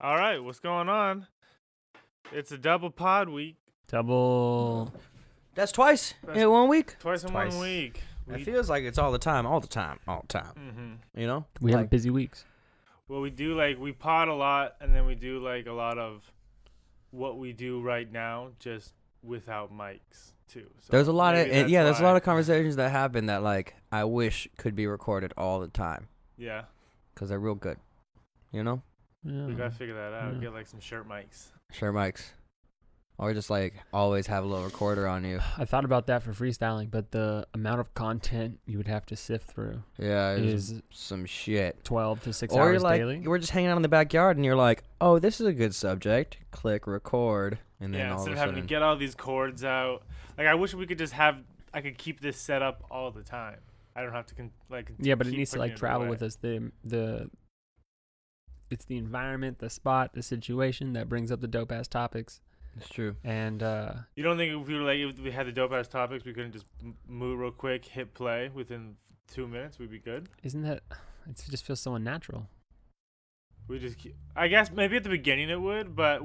All right, what's going on? It's a double pod week. Double. That's twice That's in 1 week. Twice in Twice. 1 week. It feels like it's all the time. You know? We have Like, busy weeks. Well, we pod a lot, and then we do like a lot of what we do right now, just without mics too. So there's a lot of maybe there's that's a lot why. of conversations that happen that like I wish could be recorded all the time Yeah, because they're real good. You know? Yeah. we gotta figure that out. Yeah. Get like some shirt mics. Sure, mics. Or just like always have a little recorder on you. I thought about that for freestyling, but the amount of content you would have to sift through Yeah, it's is some shit. 12 to 6 Or you're hours like, daily. we're just hanging out in the backyard and you're like, oh, this is a good subject. Click record. And then Yeah, all instead of of a having to sudden, get all these cords out. Like I wish we could just have. I could keep this set up all the time. I don't have to Yeah, but it keep needs to putting like it travel away. with us. It's the environment, the spot, the situation that brings up the dope ass topics. it's true. And You don't think if we had the dope ass topics, we couldn't just move real quick, hit play within 2 minutes, we'd be good. isn't that? It just feels so unnatural. We just, I guess maybe at the beginning it would, but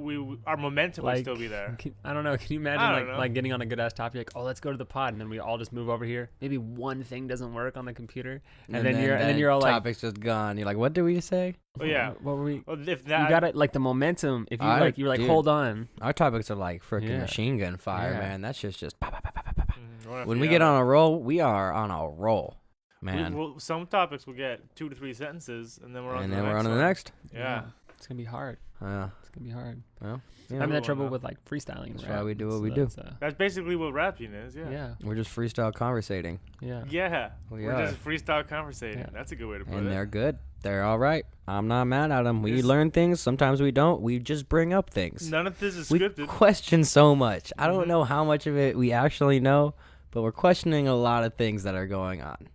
our momentum would Like, still be there. I don't know. Can you I imagine don't know. like getting on a good ass topic? Like, oh, let's go to the pod, and then we all just move over here. Maybe one thing doesn't work on the computer, and then you're all like, topic's just gone. You're like, what did we say? Oh yeah. what were we? Well, if You that, got it, like the momentum. If you you're like, dude. hold on. Our topics are like freaking Yeah. machine gun fire, Yeah. man. That shit's just pop, pop, pop, pop, pop, pop. we're gonna When we figure get out- on a roll, we are on a roll, man. some topics will get 2 to 3 sentences, and then we're on. And to then the we're on next to the one. next. Yeah. It's gonna be hard. Yeah. It's gonna be hard. Well, I'm yeah. in that Cool trouble enough. with like freestyling. That's and why rap. we do what So we do. that's, That's basically what rapping is. Yeah. yeah. We're just freestyle conversating, Yeah. Yeah. We We're are. just freestyle conversating. Yeah. That's a good way to put and it. they're good. They're all right. I'm not mad at them. We This- learn things. Sometimes we don't. We just bring up things. None of this is We scripted. question so much. I don't Mhm. know how much of it we actually know, but we're questioning a lot of things that are going on.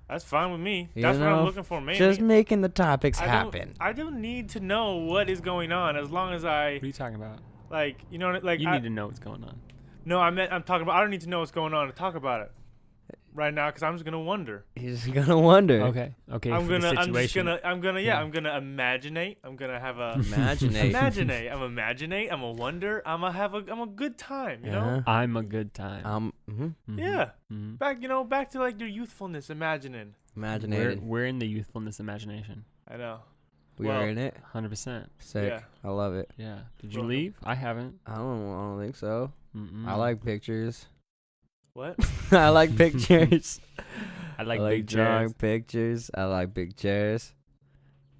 That's fine with me. You That's what know, I'm looking for, mainly. Just making the topics I don't- happen. I don't need to know what is going on as long as I What are you talking about? like. You know, like You I, need to know what's going on. no, I'm talking about. I don't need to know what's going on to talk about it right now because I'm just gonna wonder. He's gonna wonder. Okay. I'm for the gonna. I'm just situation. gonna. I'm gonna. Yeah. Yeah. I'm gonna imaginate. I'm gonna have a. Imaginate. Imaginate. I'm imaginate. I'm a wonder. I'm a good time. You know. I'm a good time. Mhm. Mhm. Yeah. Mhm. Back to like your youthfulness, imagining. Imaginated. We're in the youthfulness imagination. I know. We well, are in it. 100%. Sick. Yeah. I love it. Yeah. Did you Well, leave? I haven't. I don't think so. Mm-mm. I like pictures. What? I like pictures. I like I big drawing chairs. pictures. I like big chairs.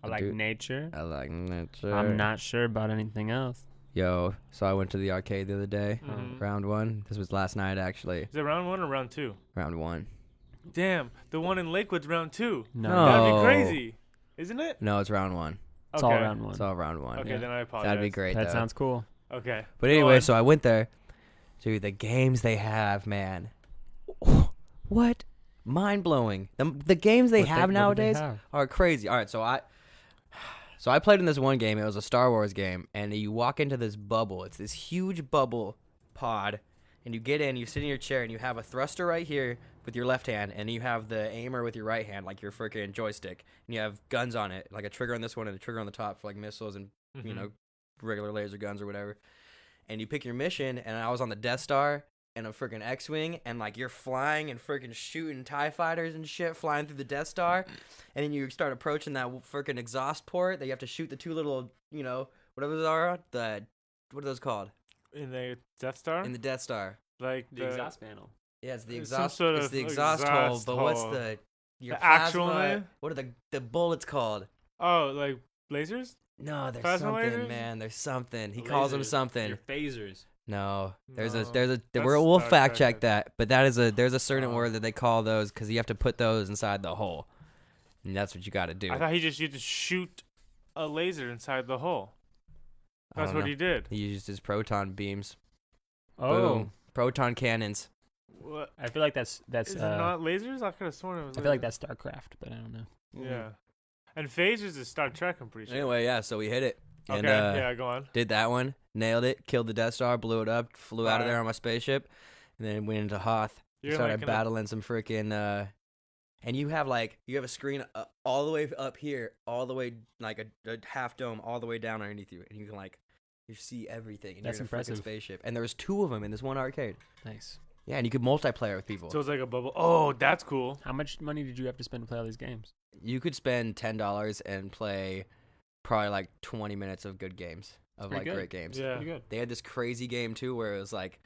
I like do- nature. I like nature. I'm not sure about anything else. Yo, so I went to the arcade the other day. Mhm. Round one. This was last night, actually. Is it round 1 or round 2? Round one. Damn, the one in Lakewood's round 2. No. That'd be Oh. crazy, isn't it? No, it's round one. It's Okay. all around one. It's all round one. Okay, Yeah. then I apologize. That'd be great, That though. sounds cool. Okay. But Go anyway, on. so I went there. Dude, the games they have, man. What? Mind blowing. The games they What have what do nowadays have? are crazy. All right, so I played in this one game. It was a Star Wars game, and you walk into this bubble. It's this huge bubble pod, and you get in. You sit in your chair, and you have a thruster right here with your left hand, and you have the aimer with your right hand, like your freaking joystick, and you have guns on it, like a trigger on this one and a trigger on the top for like missiles and you Mhm. know regular laser guns or whatever. And you pick your mission, and I was on the Death Star and a freaking X-wing, and like you're flying and freaking shooting TIE fighters and shit, flying through the Death Star, and then you start approaching that freaking exhaust port that you have to shoot the two little, whatever those are, what are those called in the Death Star, in the Death Star? The exhaust panel. Yeah, it's the It's some exhaust. sort It's of the exhaust hole. exhaust But what's hole. your The actual plasma- name? What are the bullets called? Oh, like lasers? No, there's Plasma something, lasers? man. There's something. He calls them something. Your phasers. No, there's No, a that's we'll Star fact Trek. check that, but there's a certain Oh. word that they call those because you have to put those inside the hole, and that's what you got to do. I thought he just used to shoot a laser inside the hole. I That's don't what know. he did. He used his proton beams. Oh, Boom. Proton cannons. What? I feel like that's Is it not lasers? I could have sworn it was. I feel like lasers. that's StarCraft, but I don't know. Yeah. And phasers is Star Trek, I'm pretty sure. Anyway, yeah, so we hit it. Okay, And, yeah, go on. did that one, nailed it, killed the Death Star, blew it up, flew out of there Fire. on my spaceship, and then went into Hoth. You're Started like in a- battling some freaking and you have a screen all the way up here, all the way like a half dome, all the way down underneath you, and you can you see everything. And That's you're in a freaking impressive. spaceship, and there was 2 of them in this one arcade. Nice. Yeah, and you could multiplayer with people. So it's like a bubble. Oh, that's cool. How much money did you have to spend to play all these games? You could spend $10 and play probably like 20 minutes of good games, of Pretty good. great games. Yeah. Pretty good. They had this crazy game too where it was like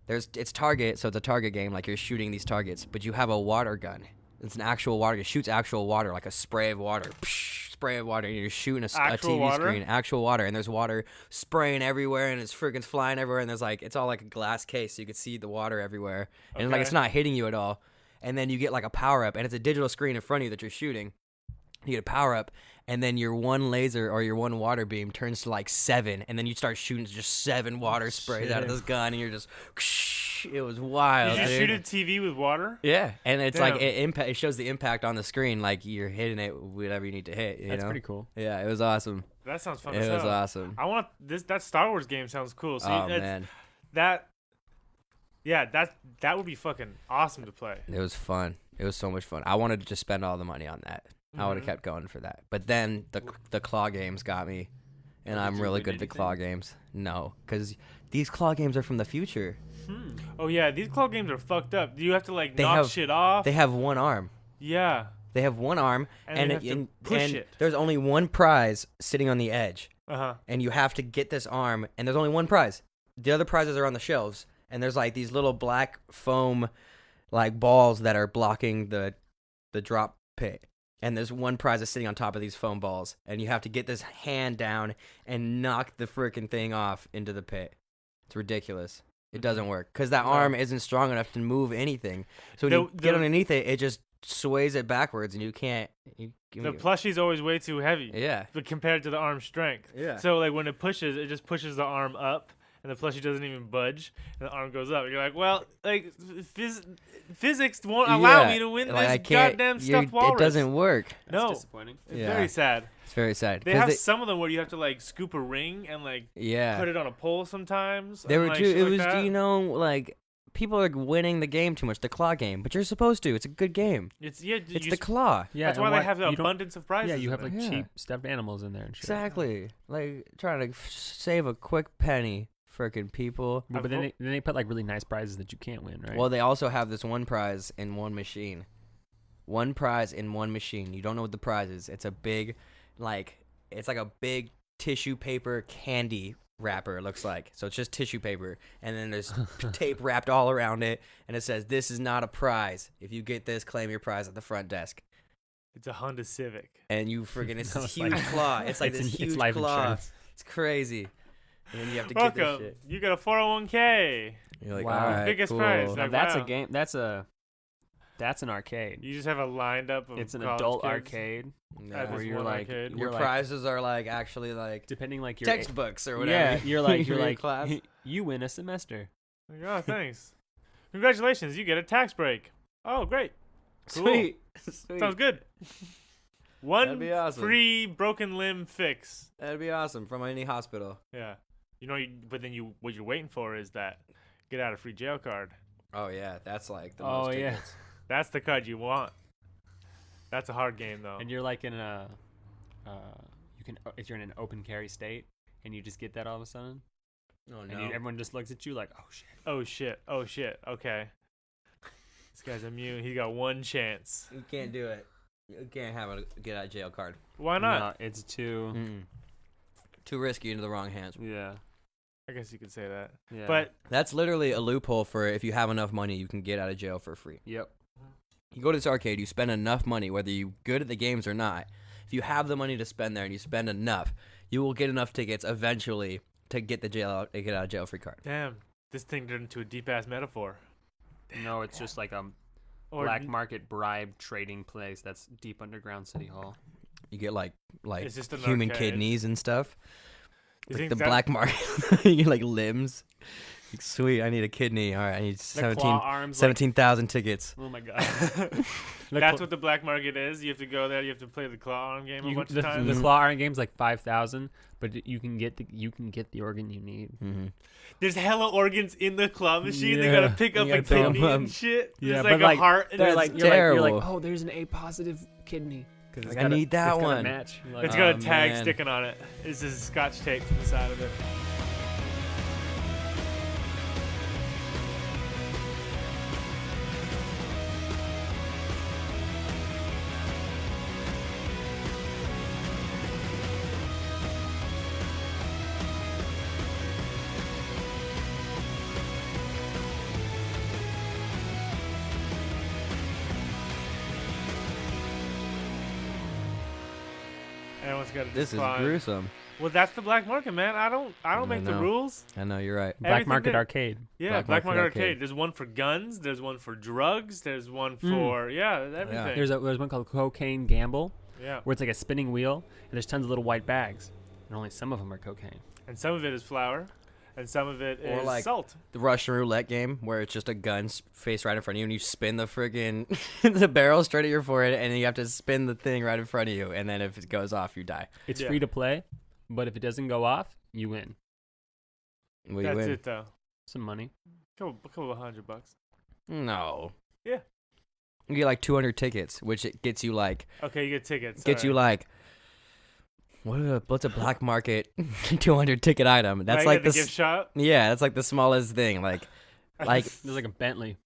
it's target, so it's a target game, like you're shooting these targets, but you have a water gun. It's an actual water. It shoots actual water, like a spray of water. Spray of water, and you're shooting a Actual TV water? screen, actual water, and there's water spraying everywhere, and it's freaking flying everywhere, and there's it's all like a glass case, so you can see the water everywhere, and Okay. it's not hitting you at all. And then you get like a power up, and it's a digital screen in front of you that you're shooting. You get a power up, and then your one laser or your one water beam turns to 7, and then you start shooting just 7 water sprays out of this gun, and you're just. It was wild. Did you dude. shoot a TV with water? Yeah, and it's Damn. it shows the impact on the screen, like you're hitting it whatever you need to hit. You That's know? pretty cool. Yeah, it was awesome. That sounds fun. It as was hell. awesome. I want this. That Star Wars game sounds cool. So Oh man, that would be fucking awesome to play. it was fun. It was so much fun. I wanted to just spend all the money on that. I would have Mhm. kept going for that. But then the claw games got me, and Did I'm you really win good at the claw anything? games. No, because these claw games are from the future. Oh yeah, these claw games are fucked up. Do you have to They knock have- shit off? They have one arm. Yeah. They have one arm, And you have to push and it. there's only one prize sitting on the edge. Uh-huh. And you have to get this arm, and there's only one prize. The other prizes are on the shelves, and there's these little black foam balls that are blocking the drop pit. And there's one prize that's sitting on top of these foam balls, and you have to get this hand down and knock the freaking thing off into the pit. It's ridiculous. It doesn't work because that No. arm isn't strong enough to move anything. So when you get underneath it, it just sways it backwards, and you can't. The plushie's always way too heavy. Yeah. But compared to the arm strength. Yeah. So when it pushes, it just pushes the arm up, and the plushie doesn't even budge, and the arm goes up. You're like, well, physics won't allow me to win this I can't, goddamn stuffed walrus. It doesn't work. That's No. disappointing. It's Yeah. very sad. It's very sad. They 'cause have some of them where you have to scoop a ring and yeah. put it on a pole sometimes. They and, were too. shit It like was that. people are winning the game too much, the claw game. But you're supposed to. It's a good game. It's It's the claw. Yeah, That's and why they what- have the you don't- abundance of prizes. Yeah, you in have there. Yeah. cheap stuffed animals in there and shit. Exactly. Trying to save a quick penny, frickin' people. Well, but then they put really nice prizes that you can't win, right? Well, they also have this one prize in one machine. One prize in one machine. You don't know what the prize is. It's a big, it's like a big tissue paper candy wrapper, it looks like. So it's just tissue paper. And then there's tape wrapped all around it. And it says, "This is not a prize. If you get this, claim your prize at the front desk." It's a Honda Civic. And you friggin', it's No, this it's like- huge claw. It's like it's this in- huge it's life claw. insurance. It's crazy. And then you have to get this Welcome. shit. You got a 401k. You're like, Wow. all right, Biggest cool. prize. Now Like, that's wow. a game. That's an arcade. You just have a lined up of It's an college adult kids arcade Yeah. at where this you're one like arcade. Your prizes are actually depending your textbooks or whatever. Yeah, you're like Your class. you win a semester. Like, oh, thanks. Congratulations, you get a tax break. Oh, great. Cool. Sweet. Sweet. Sounds good. One That'd be awesome. free broken limb fix. That'd be awesome from any hospital. Yeah. But then what you're waiting for is that get out of free jail card. Oh yeah, that's like the Oh, most yeah. tickets. That's the card you want. That's a hard game though. And you're in a if you're in an open carry state and you just get that all of a sudden Oh and no. everyone just looks at you like, oh shit. Oh shit. Oh shit. Okay. This guy's immune. He got one chance. You can't do it. You can't have a get out of jail card. Why not? No, it's too. Too risky into the wrong hands. Yeah. I guess you could say that. Yeah. But That's literally a loophole for if you have enough money, you can get out of jail for free. yep. You go to this arcade, you spend enough money, whether you're good at the games or not. If you have the money to spend there and you spend enough, you will get enough tickets eventually to get get out of jail free card. damn, this thing turned into a deep ass metaphor. No, it's just like a Or black market bribe trading place that's deep underground City Hall. You get like It's just an human arcade. kidneys and stuff. You Like think the that- black market, you get like limbs. Sweet, I need a kidney. All right, I need The claw arms. 17,000 tickets. Oh my god. That's what the black market is. You have to go there. You have to play the claw arm game a bunch of times. The claw arm game's like 5,000, but you can get the organ you need. Mm-hmm. There's hella organs in the claw machine. They Yeah. gotta pick up You a gotta pick 'em kidney up. and shit. Yeah, There's but like a heart. And They're it's like, terrible. you're like, oh, there's an A positive kidney. Like, I need that it's one. Match. You're like, it's got a Oh, tag man. sticking on it. It's just scotch tape to the side of it. Everyone's got to This is decline. gruesome. Well, that's the black market, man. I don't make the know. rules. I know, you're right. Black Everything market that- arcade. Yeah, Black black market market arcade. arcade. There's one for guns. There's one for drugs. There's one for everything. There's one called Cocaine Gamble, Yeah, where it's like a spinning wheel, and there's tons of little white bags, and only some of them are cocaine. and some of it is flour, and some of it Or is like- salt. The Russian roulette game where it's just a gun face right in front of you and you spin the friggin' the barrel straight at your forehead and then you have to spin the thing right in front of you and then if it goes off you die. It's Yeah. free to play, but if it doesn't go off, you win Will you That's win? it, though. some money. Couple of $100. No. Yeah. You get like 200 tickets, which it gets you like Okay, you get tickets. gets you like what's a black market 200 ticket item? That's like the the gift shop. yeah, that's like the smallest thing. Like There's like a Bentley.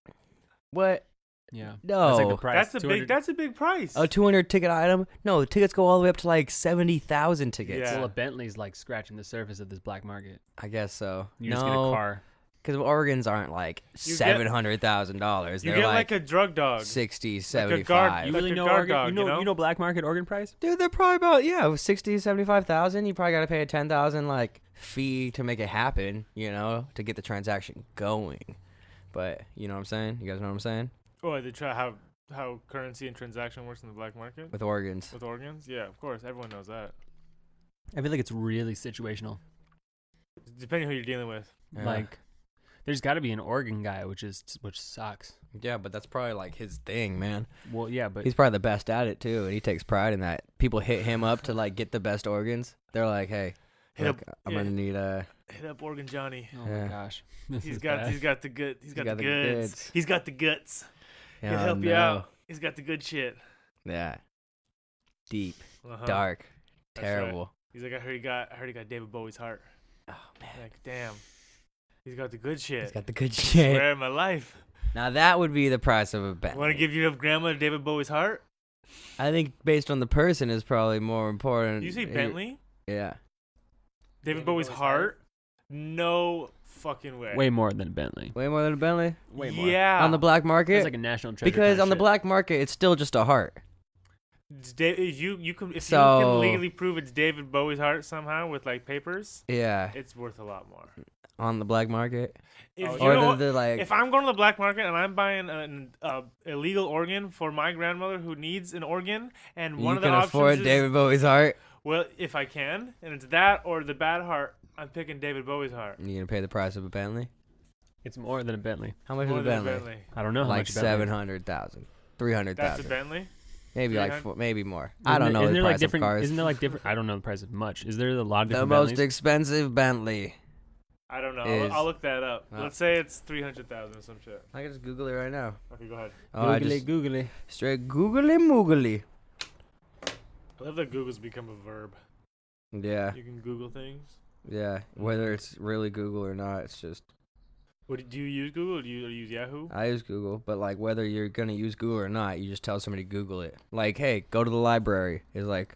what? Yeah. No. That's like the price. That's a 200 big. That's a big price. A 200 ticket item? No, the tickets go all the way up to like 70,000 tickets. Yeah. Well, a Bentley's like scratching the surface of this black market. I guess so. You just get a car. Because organs aren't like You get- $700,000. You They're get like like a drug dog. 60, guard. 75. You Like really a know guard organ? dog, you know, you know? black market organ price? Dude, they're probably about 60, 75,000. You probably got to pay a 10,000 like fee to make it happen, to get the transaction going. But you know what I'm saying? You guys know what I'm saying? Oh, they try how currency and transaction works in the black market With organs. with organs. Yeah, of course, everyone knows that. I feel like it's really situational. Depending who you're dealing with. Yeah. Like, there's got to be an organ guy, which sucks. Yeah, but that's probably like his thing, man. Well, yeah, but He's probably the best at it too, and he takes pride in that. People hit him up to like get the best organs. They're like, "Hey, Hit look, up- I'm yeah. gonna need Hit up Organ Johnny. oh Yeah. my gosh, this He's is got bad. he's got the good. He's got, got the the goods. goods. He's got the guts. He'll Oh, help you no. out. He's got the good shit. Yeah, deep, Uh-huh. dark, That's right. terrible. He's like, I heard he got David Bowie's heart. Oh man, Like, damn. He's got the good shit. he's got the good shit. Swear in my life. Now that would be the price of a bet. Want to give your grandma David Bowie's heart? I think based on the person is probably more important. You say Bentley? Yeah. David Bowie's heart? No fucking way. way more than Bentley. Way more than a Bentley Way more. Yeah. on the black market. It's like a national treasure. Because kinda on the shit. black market, it's still just a heart. You can if you So- can legally prove it's David Bowie's heart somehow with like papers, Yeah, it's worth a lot more. on the black market. If you Or know, the like. if I'm going to the black market and I'm buying an illegal organ for my grandmother who needs an organ, and one You of the can options afford is, David Bowie's heart. well, if I can, and it's that or the bad heart, I'm picking David Bowie's heart. You gonna pay the price of a Bentley? It's more than a Bentley. How much More is a than a Bentley? Bentley. I don't know how Like much a Bentley is. 700,000, 300,000. That's a Bentley. Maybe like 300? maybe more. I don't know Isn't the there price like different? of cars. Isn't there like different? I don't know the price of much. Is there a lot of The different most Bentleys? expensive Bentley. I don't know. Is- I'll look that up. Oh. Let's say it's 300,000 or some shit. I can just Google it right now. Okay, go ahead. Oh, I Googly just googly. straight googly moogly. I love that Google's become a verb. Yeah, You can Google things. yeah. Whether it's really Google or not, it's just Do you use Google or do you use Yahoo? I use Google, but like whether you're gonna use Google or not, you just tell somebody to Google it. Like, hey, go to the library is like,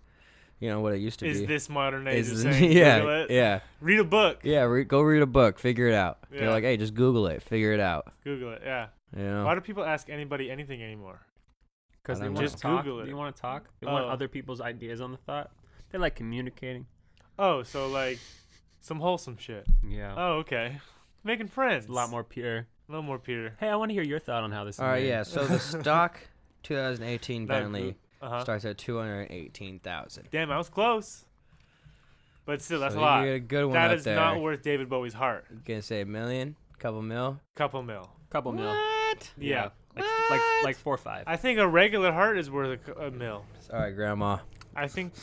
what it used to Is be. this modern age of Is saying yeah, Google it? yeah, Read a book. yeah. Go read a book, figure it out. Yeah. You're like, hey, just Google it, figure it out. Google it. Yeah. You know. Why do people ask anybody anything anymore? Because I they don't want know. to Just talk. Google it. They want to talk. They want Oh. other people's ideas on the thought. They like communicating. Oh, so like some wholesome shit. Yeah. Oh, okay. Making friends. It's a lot more pure. A little more pure. Hey, I want to hear your thought on how this is All right, made. yeah. So the stock 2018 Bentley Uh-huh. starts at 218,000. Damn, I was close. But still, that's So a lot. You get a good one That up is there. not worth David Bowie's heart. You gonna say $1 million? Couple mil. Couple mil. Couple mil. What? Yeah. Like 4 or 5. I think a regular heart is worth a mil. Sorry, Grandma. I think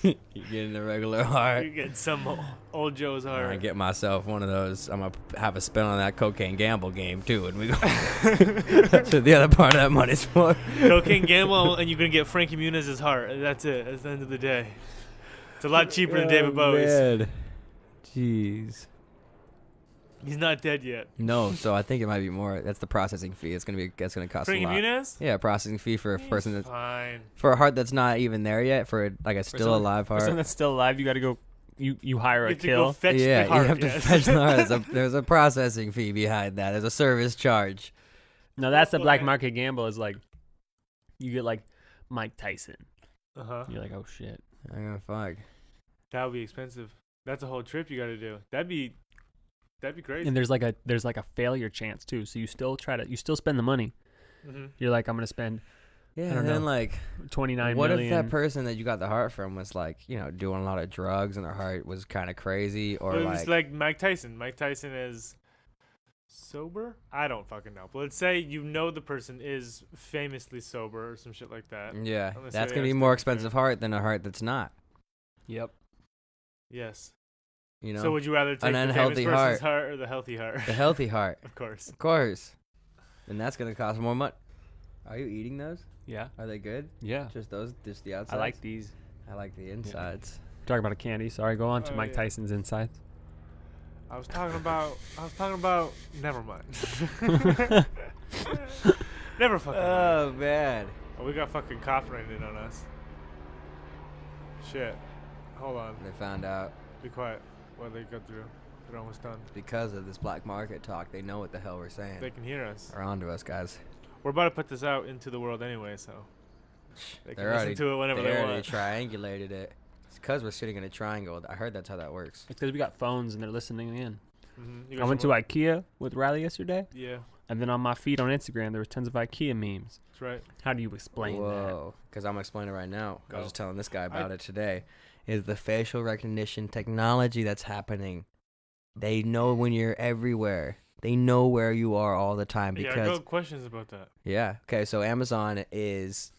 You're getting a regular heart. you get some old Joe's heart. I get myself one of those. I'm gonna have a spin on that cocaine gamble game too, and we go. So the other part of that money's for Cocaine gamble, and you're gonna get Frankie Muniz's heart. That's it. That's the end of the day. It's a lot cheaper than David Bowie's. Man. Jeez. He's not dead yet. No, so I think it might be more. That's the processing fee. That's gonna cost Frankie a lot. Muniz? Yeah, processing fee for a He's person that's fine. for a heart that's not even there yet. For like a still alive For heart. someone that's still alive, you got to go. You hire You a have to go kill. fetch Yeah, the heart. you have to yes. fetch the heart. There's a processing fee behind that. There's a service charge. No, that's the black Boy. market gamble. Is like, you get like Mike Tyson. Uh-huh. You're like, oh shit. I'm gonna fuck. That would be expensive. That's a whole trip you got to do. That'd be crazy. And there's like a failure chance too. So you still spend the money. Mm-hmm. You're like, I'm gonna spend Yeah, don't and then know. like, 29 what million. if that person that you got the heart from was like, doing a lot of drugs and their heart was kind of crazy, or It like, was like Mike Tyson. Mike Tyson is sober? I don't fucking know. But let's say the person is famously sober or some shit like that. yeah, Unless that's they gonna be are more still expensive heart than a heart that's not. Yep. Yes. You know, So would you rather take An the unhealthy famous person's heart. heart or the healthy heart? the healthy heart, Of course. of course, and that's gonna cost more money. Are you eating those? Yeah. Are they good? Yeah. Just the outside. I like these. I like the insides. Talking about a candy. Sorry, go on to Oh, Mike yeah. Tyson's insides. I was talking about. Never mind. Never fucking mind. Oh man. Oh, we got fucking cops raining on us. Shit. Hold on. They found out Be quiet. What they got through? They're almost done. because of this black market talk. They know what the hell we're saying. They can hear us. They're onto us, guys. We're about to put this out into the world anyway, so they can They're listen already, to it whenever they they already want. triangulated it. It's because we're sitting in a triangle. I heard that's how that works. It's because we got phones and they're listening in. Mm-hmm. I went to IKEA with Riley yesterday, Yeah, and then on my feed on Instagram there was tons of IKEA memes. that's right. How do you explain that? Whoa. Because I'm explaining it right now. I Go. was just telling this guy about it today. Is the facial recognition technology that's happening. They know when you're everywhere. They know where you are all the time Yeah, because go questions about that. yeah. Okay, so Amazon is,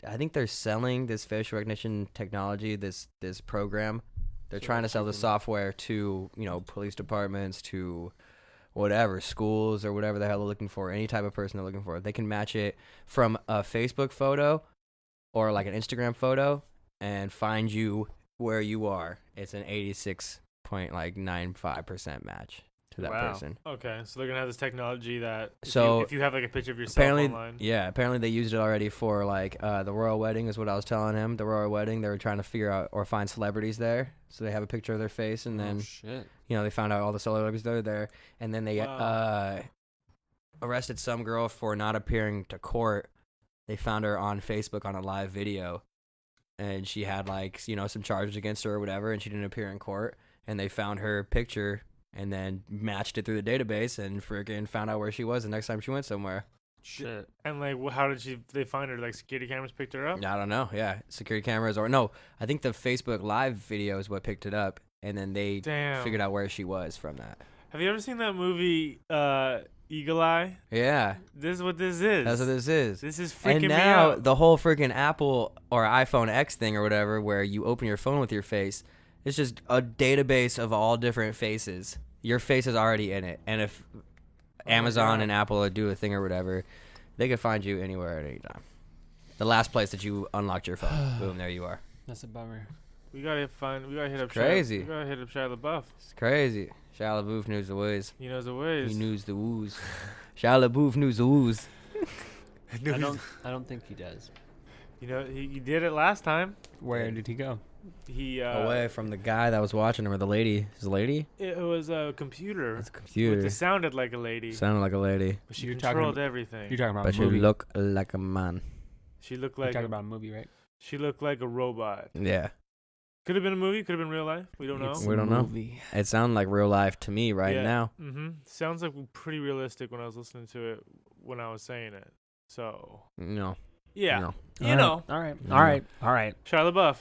I think they're selling this facial recognition technology, this program. They're So trying to sell the something- software to, police departments, to whatever, schools or whatever the hell they're looking for, any type of person they're looking for. They can match it from a Facebook photo or like an Instagram photo and find you where you are. It's an 86.95% match to that Wow. person. Okay, so they're gonna have this technology that So, if you have like a picture of yourself Apparently, online. yeah. Apparently, they used it already for like the royal wedding. Is what I was telling him. The royal wedding. They were trying to figure out or find celebrities there, so they have a picture of their face, and then oh, shit. they found out all the celebrities that were there, and then they Wow. arrested some girl for not appearing to court. They found her on Facebook on a live video, and she had like some charges against her or whatever, and she didn't appear in court. And they found her picture and then matched it through the database and freaking found out where she was the next time she went somewhere. Shit. And like, how did they find her? Like security cameras picked her up. I don't know. Yeah, security cameras or no, I think the Facebook live video is what picked it up, and then they Damn. figured out where she was from that. Have you ever seen that movie, Eagle Eye? Yeah, This is what this is. that's what this is. This is freaking And me now out. the whole freaking Apple or iPhone X thing or whatever, where you open your phone with your face, it's just a database of all different faces. Your face is already in it, and if Amazon God. and Apple do a thing or whatever, they can find you anywhere at any time. The last place that you unlocked your phone, boom, there you are. That's a bummer. We gotta hit up. Crazy. We gotta hit up Shia LaBeouf. It's crazy. Shia LaBeouf knows the ways. He knows the ways. He knows the woos. Shia LaBeouf knows the woos. I don't think he does. He did it last time. Where did he go? He Away from the guy that was watching him, or the lady. His lady? It was a computer. It's a computer. It sounded like a lady, Sounded like a lady. but she You're talking controlled about- everything. You're talking about But a you movie. look like a man. She looked You're like talking about a movie, right? she looked like a robot. Yeah. Could have been a movie. Could have been real life. We don't know. It's We a don't know. movie. It sounded like real life to me right Yeah. now. Mm-hmm. Sounds like pretty realistic when I was listening to it when I was saying it. So No. yeah, No. you know, All right. No. All right. All right. Shia LaBeouf.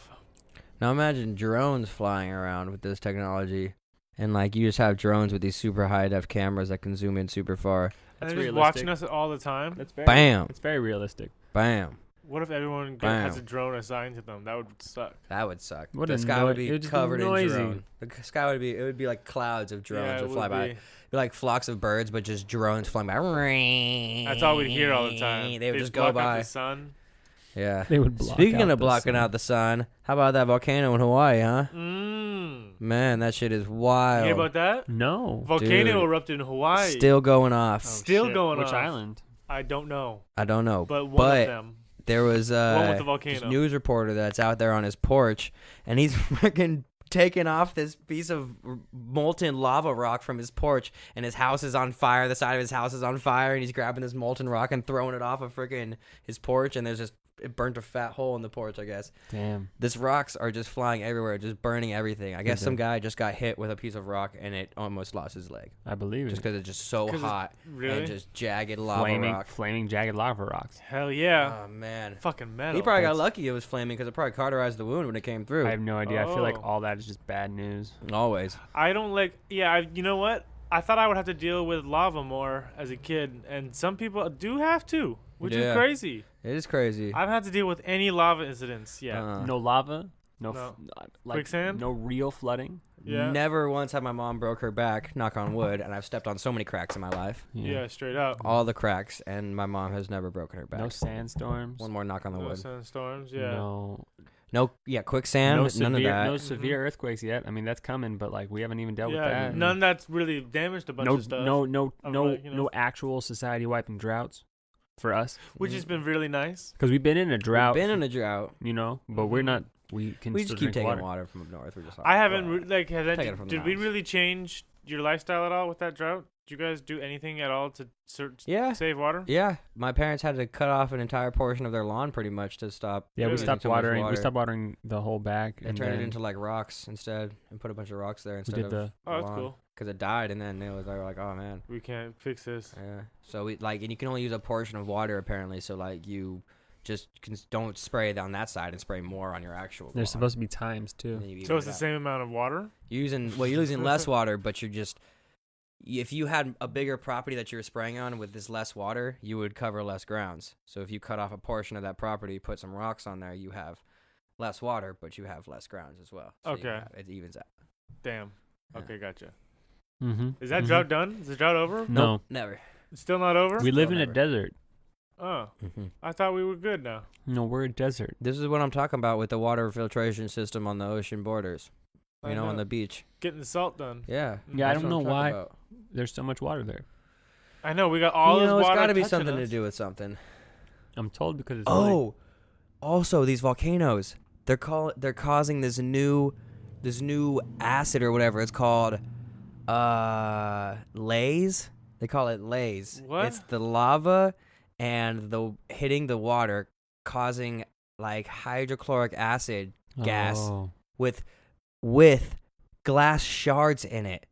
Now imagine drones flying around with this technology, and like you just have drones with these super high def cameras that can zoom in super far. And That's they're just realistic. watching us all the time. That's very. Bam, It's very realistic. bam. What if everyone has a drone assigned to them? That would suck. That would suck. What The a sky noi- would it be would just be covered in noisy. drone. The sky would be. It would be like clouds of drones Yeah, it would fly would by. be. It'd be like flocks of birds, but just drones flying by. That's all we'd hear all the time. They would They'd just go block out by. the sun. Yeah. They would block Speaking out of the blocking sun. out the sun, how about that volcano in Hawaii, huh? Mm. Man, that shit is You wild. hear about that? No. Volcano Dude. erupted in Hawaii. Still going off. Oh, Still shit. going Which off. island? I don't know, I don't know. but one of them. There was One with the this volcano. news reporter that's out there on his porch, and he's freaking taking off this piece of molten lava rock from his porch, and his house is on fire. The side of his house is on fire, and he's grabbing this molten rock and throwing it off of freaking his porch, and there's just it burnt a fat hole in the porch, I guess. Damn. These rocks are just flying everywhere, just burning everything. I guess Okay. some guy just got hit with a piece of rock, and it almost lost his leg. I believe Just it. because it's just so 'Cause it's- hot Really? and just jagged lava rock. Flaming jagged lava rocks. Hell yeah. Oh, man. Fucking metal. He probably got That's- lucky it was flaming because it probably cauterized the wound when it came through. I have no idea. I feel like Oh. all that is just bad news. Always. I don't like. Yeah, you know what? I thought I would have to deal with lava more as a kid, and some people do have to, which Yeah. is crazy. It is crazy. I've had to deal with any lava incidents. Yeah. No lava. No. No. Like, Quicksand? No real flooding. Yeah. Never once had my mom broke her back, knock on wood, and I've stepped on so many cracks in my life. Yeah, straight up. All the cracks, and my mom has never broken her back. No sandstorms. One more knock on the No wood. sandstorms. Yeah. No, quicksand, No none severe, of that. no severe earthquakes yet. I mean, that's coming, but like we haven't even dealt with Yeah. that. None that's really damaged a bunch no, of stuff. no, no, of, no, like, you know. no actual society wiping droughts for us. Which has been really nice. Because we've been in a drought. We've been in a drought. You know, but we're Mhm. not. We can We still just keep drink taking water. water from up north. We're just I haven't well, like has that, Take it from the did we mountains. really change your lifestyle at all with that drought? Did you guys do anything at all to Yeah. save water? Yeah, my parents had to cut off an entire portion of their lawn pretty much to stop. Yeah, we Really? stopped using so much watering. We water. stopped watering the whole back. They and turned it then into like rocks instead, and put a bunch of rocks there we instead did of. the. Oh, that's cool. Because it died, and then it was like oh man. We can't fix this. Yeah. So we like, and you can only use a portion of water apparently. So like you just don't spray it on that side and spray more on your actual. There's lawn. supposed to be times too. And then you So even it's it the out. same amount of water? You're you're using less water, but you're just. If you had a bigger property that you were spraying on with this less water, you would cover less grounds. So if you cut off a portion of that property, put some rocks on there, you have less water, but you have less grounds as well. So you Okay. it evens out. Damn. Yeah. Okay, gotcha. Mm-hmm. Is that drought done? Is the drought over? No, Nope, never. It's still not over? we live in a never. desert. Oh, Mm-hmm. I thought we were good now. No, we're a desert. This is what I'm talking about with the water filtration system on the ocean borders. I You know, on know. the beach. Getting the salt done. Yeah. Yeah, I that's don't what I'm know talking why about. there's so much water there. I know, we got all you this know, it's water got to be touching something to us. do with something. I'm told because it's Oh, also these volcanoes. They're causing this new acid or whatever. It's called lays. They call it lays. What? It's the lava and the hitting the water causing like hydrochloric acid gas Oh. with glass shards in it,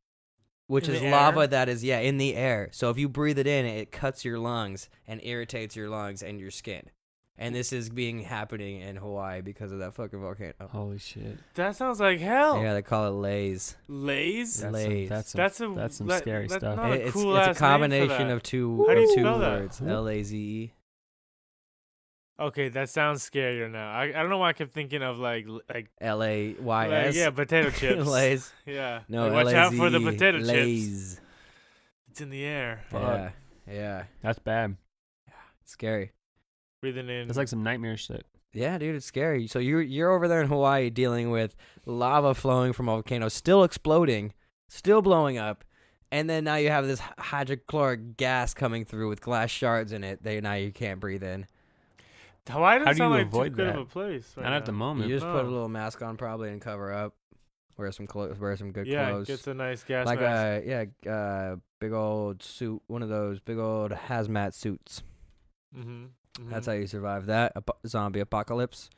which In is the lava air? that is in the air. So if you breathe it in, it cuts your lungs and irritates your lungs and your skin. And this is happening in Hawaii because of that fucking volcano. Holy shit. That sounds like hell. Yeah, they call it lays. Lays? That's Lays. That's some That's some that- scary that's stuff. not a It's cool a ass name for combination that. of two How do you two spell that? words. Laze. Okay, that sounds scarier now. I don't know why I kept thinking of like Lays. yeah, potato chips. Lays. Yeah. No, Like, watch out for the Lazy. potato chips. Lays. It's in the air. Yeah. Yeah. That's bad. Scary. Breathing in. That's like some nightmare shit. Yeah, dude, it's scary. So you're over there in Hawaii dealing with lava flowing from a volcano, still exploding, still blowing up, and then now you have this hydrochloric gas coming through with glass shards in it. Now you can't breathe in. Hawaii doesn't How do sound you like avoid too good that? of a place. Right Not at the now. moment. You just put a No. little mask on probably and cover up. Wear some clothes. Wear some good Yeah, clothes. gets a nice gas like mask. big old suit, one of those big old hazmat suits. Mm-hmm. That's how you survive that zombie apocalypse.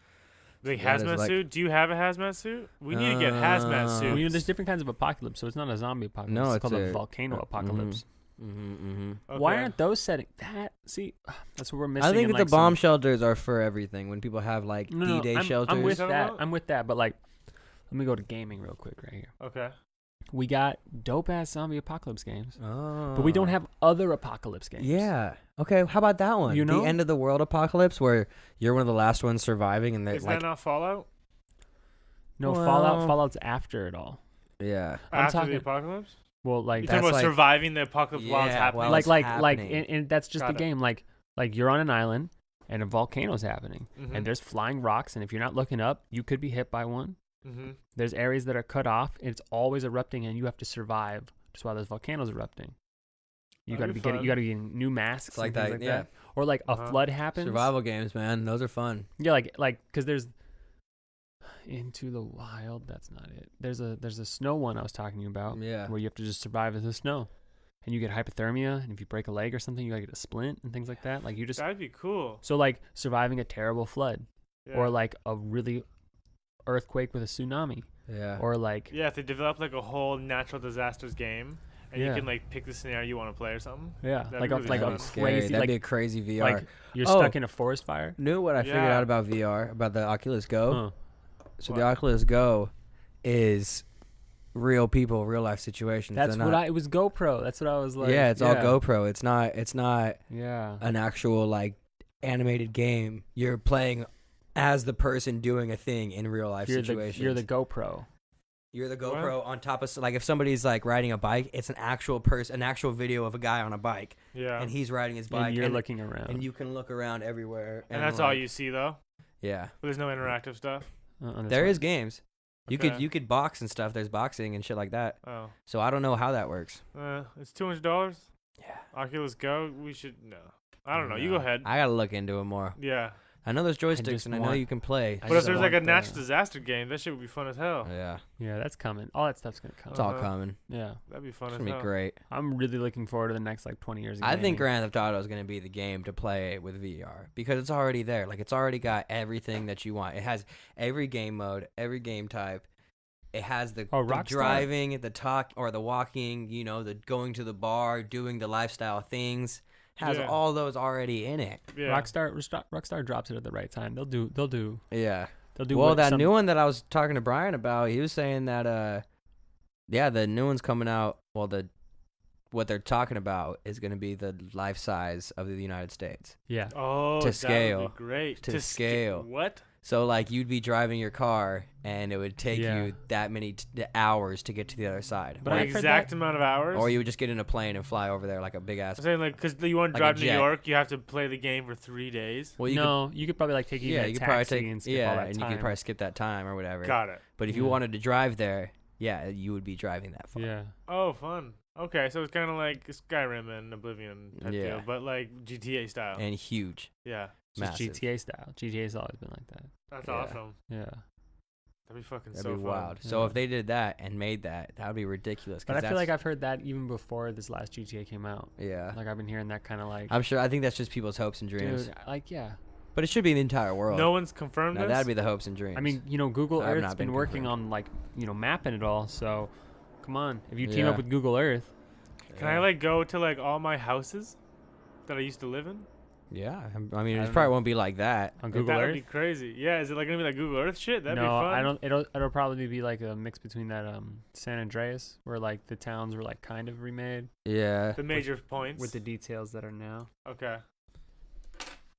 Like that is hazmat like- suit? Do you have a hazmat suit? We need to get hazmat Uh, suits. Well, you know, there's different kinds of apocalypse, so it's not a zombie apocalypse. No, it's it's called a a- volcano apocalypse. Okay. Why aren't those setting that? See, that's what we're missing. I think in, that like, the bomb some- shelters are for everything. When people have like D-Day shelters. I'm with Talking that. about? I'm with that. But like, let me go to gaming real quick right here. Okay. We got dope ass zombie apocalypse games, Oh. but we don't have other apocalypse games. Yeah. Okay. How about that one? You know? The end of the world apocalypse, where you're one of the last ones surviving, and they Is like. that not Fallout? No, Well- Fallout's after it all. Yeah. I'm After talking- the apocalypse? Well, like You're That's talking about like- surviving the apocalypse while it's Yeah, happening? while like it's like happening. and that's just Got the it. game. Like you're on an island and a volcano's happening, Mhm. and there's flying rocks, and if you're not looking up, you could be hit by one. Mm-hmm. There's areas that are cut off, and it's always erupting, and you have to survive just while there's volcanoes erupting. You got to That'd be be getting fun. you got to be getting new masks It's like and things that, like yeah. that. Or like a Uh-huh. flood happens. Survival games, man. Those are fun. Yeah, like because there's Into the Wild. That's not it. There's a snow one I was talking to you about. Yeah. Where you have to just survive in the snow, and you get hypothermia, and if you break a leg or something, you gotta get a splint and things like that. Like you just That'd be cool. so like surviving a terrible flood, Yeah. or like a really earthquake with a tsunami, Yeah. or like Yeah, if they develop like a whole natural disasters game, and Yeah. you can like pick the scenario you want to play or something. yeah, That'd like be a really like fun. a Scary. crazy That'd like be a crazy VR. like you're Oh. stuck in a forest fire. Knew what I figured Yeah. out about VR, about the Oculus Go. Huh. So What? the Oculus Go is real people, real life situations. That's They're what not- it was GoPro. That's what I was like. yeah, it's all GoPro. It's not Yeah. an actual like animated game. You're playing as the person doing a thing in real life situations. You're the GoPro. You're the What? GoPro on top of like if somebody's like riding a bike, it's an actual person, an actual video of a guy on a bike, Yeah. and he's riding his bike, And you're looking around. and you can look around everywhere. And that's all like- you see though. Yeah, But there's no interactive stuff. on this there one. is games. You Okay. could box and stuff. There's boxing and shit like that. Oh, So I don't know how that works. it's $200. Yeah. Oculus Go. We should no. I don't know. You go No. ahead. I gotta look into it more. Yeah. I know there's just joysticks and I know want- you can play. I But if just there's like a want natural the- disaster game, that shit would be fun as hell. Yeah, Yeah, that's coming. All that stuff's gonna come. it's all Uh-huh. coming. Yeah, That'd be fun It's as gonna hell. be great. I'm really looking forward to the next like 20 years. Of I think gaming. Grand Theft Auto is gonna be the game to play with VR because it's already there. Like it's already got everything that you want. It has every game mode, every game type. It has the Rockstar. driving, the talk or the walking. You know, the going to the bar, doing the lifestyle things. Has Yeah. all those already in it. Yeah. Rockstar drops it at the right time. They'll do. Yeah. They'll do. Well, what that some- new one that I was talking to Brian about, he was saying that yeah, the new one's coming out. Well, what they're talking about is going to be the life size of the United States. Yeah. Oh, To that scale. Would be great. To scale. What? So like you'd be driving your car and it would take Yeah. you that many hours to get to the other side. But The I've heard exact that- amount of hours. Or you would just get in a plane and fly over there like a big ass. I'm saying like because you want to Like a drive to New jet. York, you have to play the game for 3 days. Well, you No, you could probably like take could, even yeah, a you could taxi probably take and skip all that and time. you could probably skip that time or whatever. Got it. But if you Yeah. wanted to drive there, yeah, you would be driving that far. Yeah. Oh, fun. Okay, so it's kind of like Skyrim and Oblivion type Yeah. deal, but like GTA style. And huge, Yeah, Just massive. GTA style. GTA's always been like that. that's Yeah. awesome. Yeah. That'd be fucking That'd so be fun. wild. So Yeah. if they did that and made that, that would be ridiculous. 'cause But I feel that's- like I've heard that even before this last GTA came out. yeah, Like I've been hearing that kind of like. I'm sure. I think that's just people's hopes and dreams. Dude, like yeah. But it should be the entire world. No one's confirmed no, this. that'd be the hopes and dreams. I mean, Google I've Earth's not been been working confirmed. on like mapping it all. So, come on, if you team up Yeah. with Google Earth, Can I like go to like all my houses that I used to live in? Yeah, I mean, I it don't probably know. won't be like that. on Like, Google that Earth. would be crazy. Yeah, is it like gonna be like Google Earth shit? That'd no, be fun. I don't. It'll probably be like a mix between that San Andreas, where like the towns were like kind of remade Yeah, The major points. with the details that are now. Okay,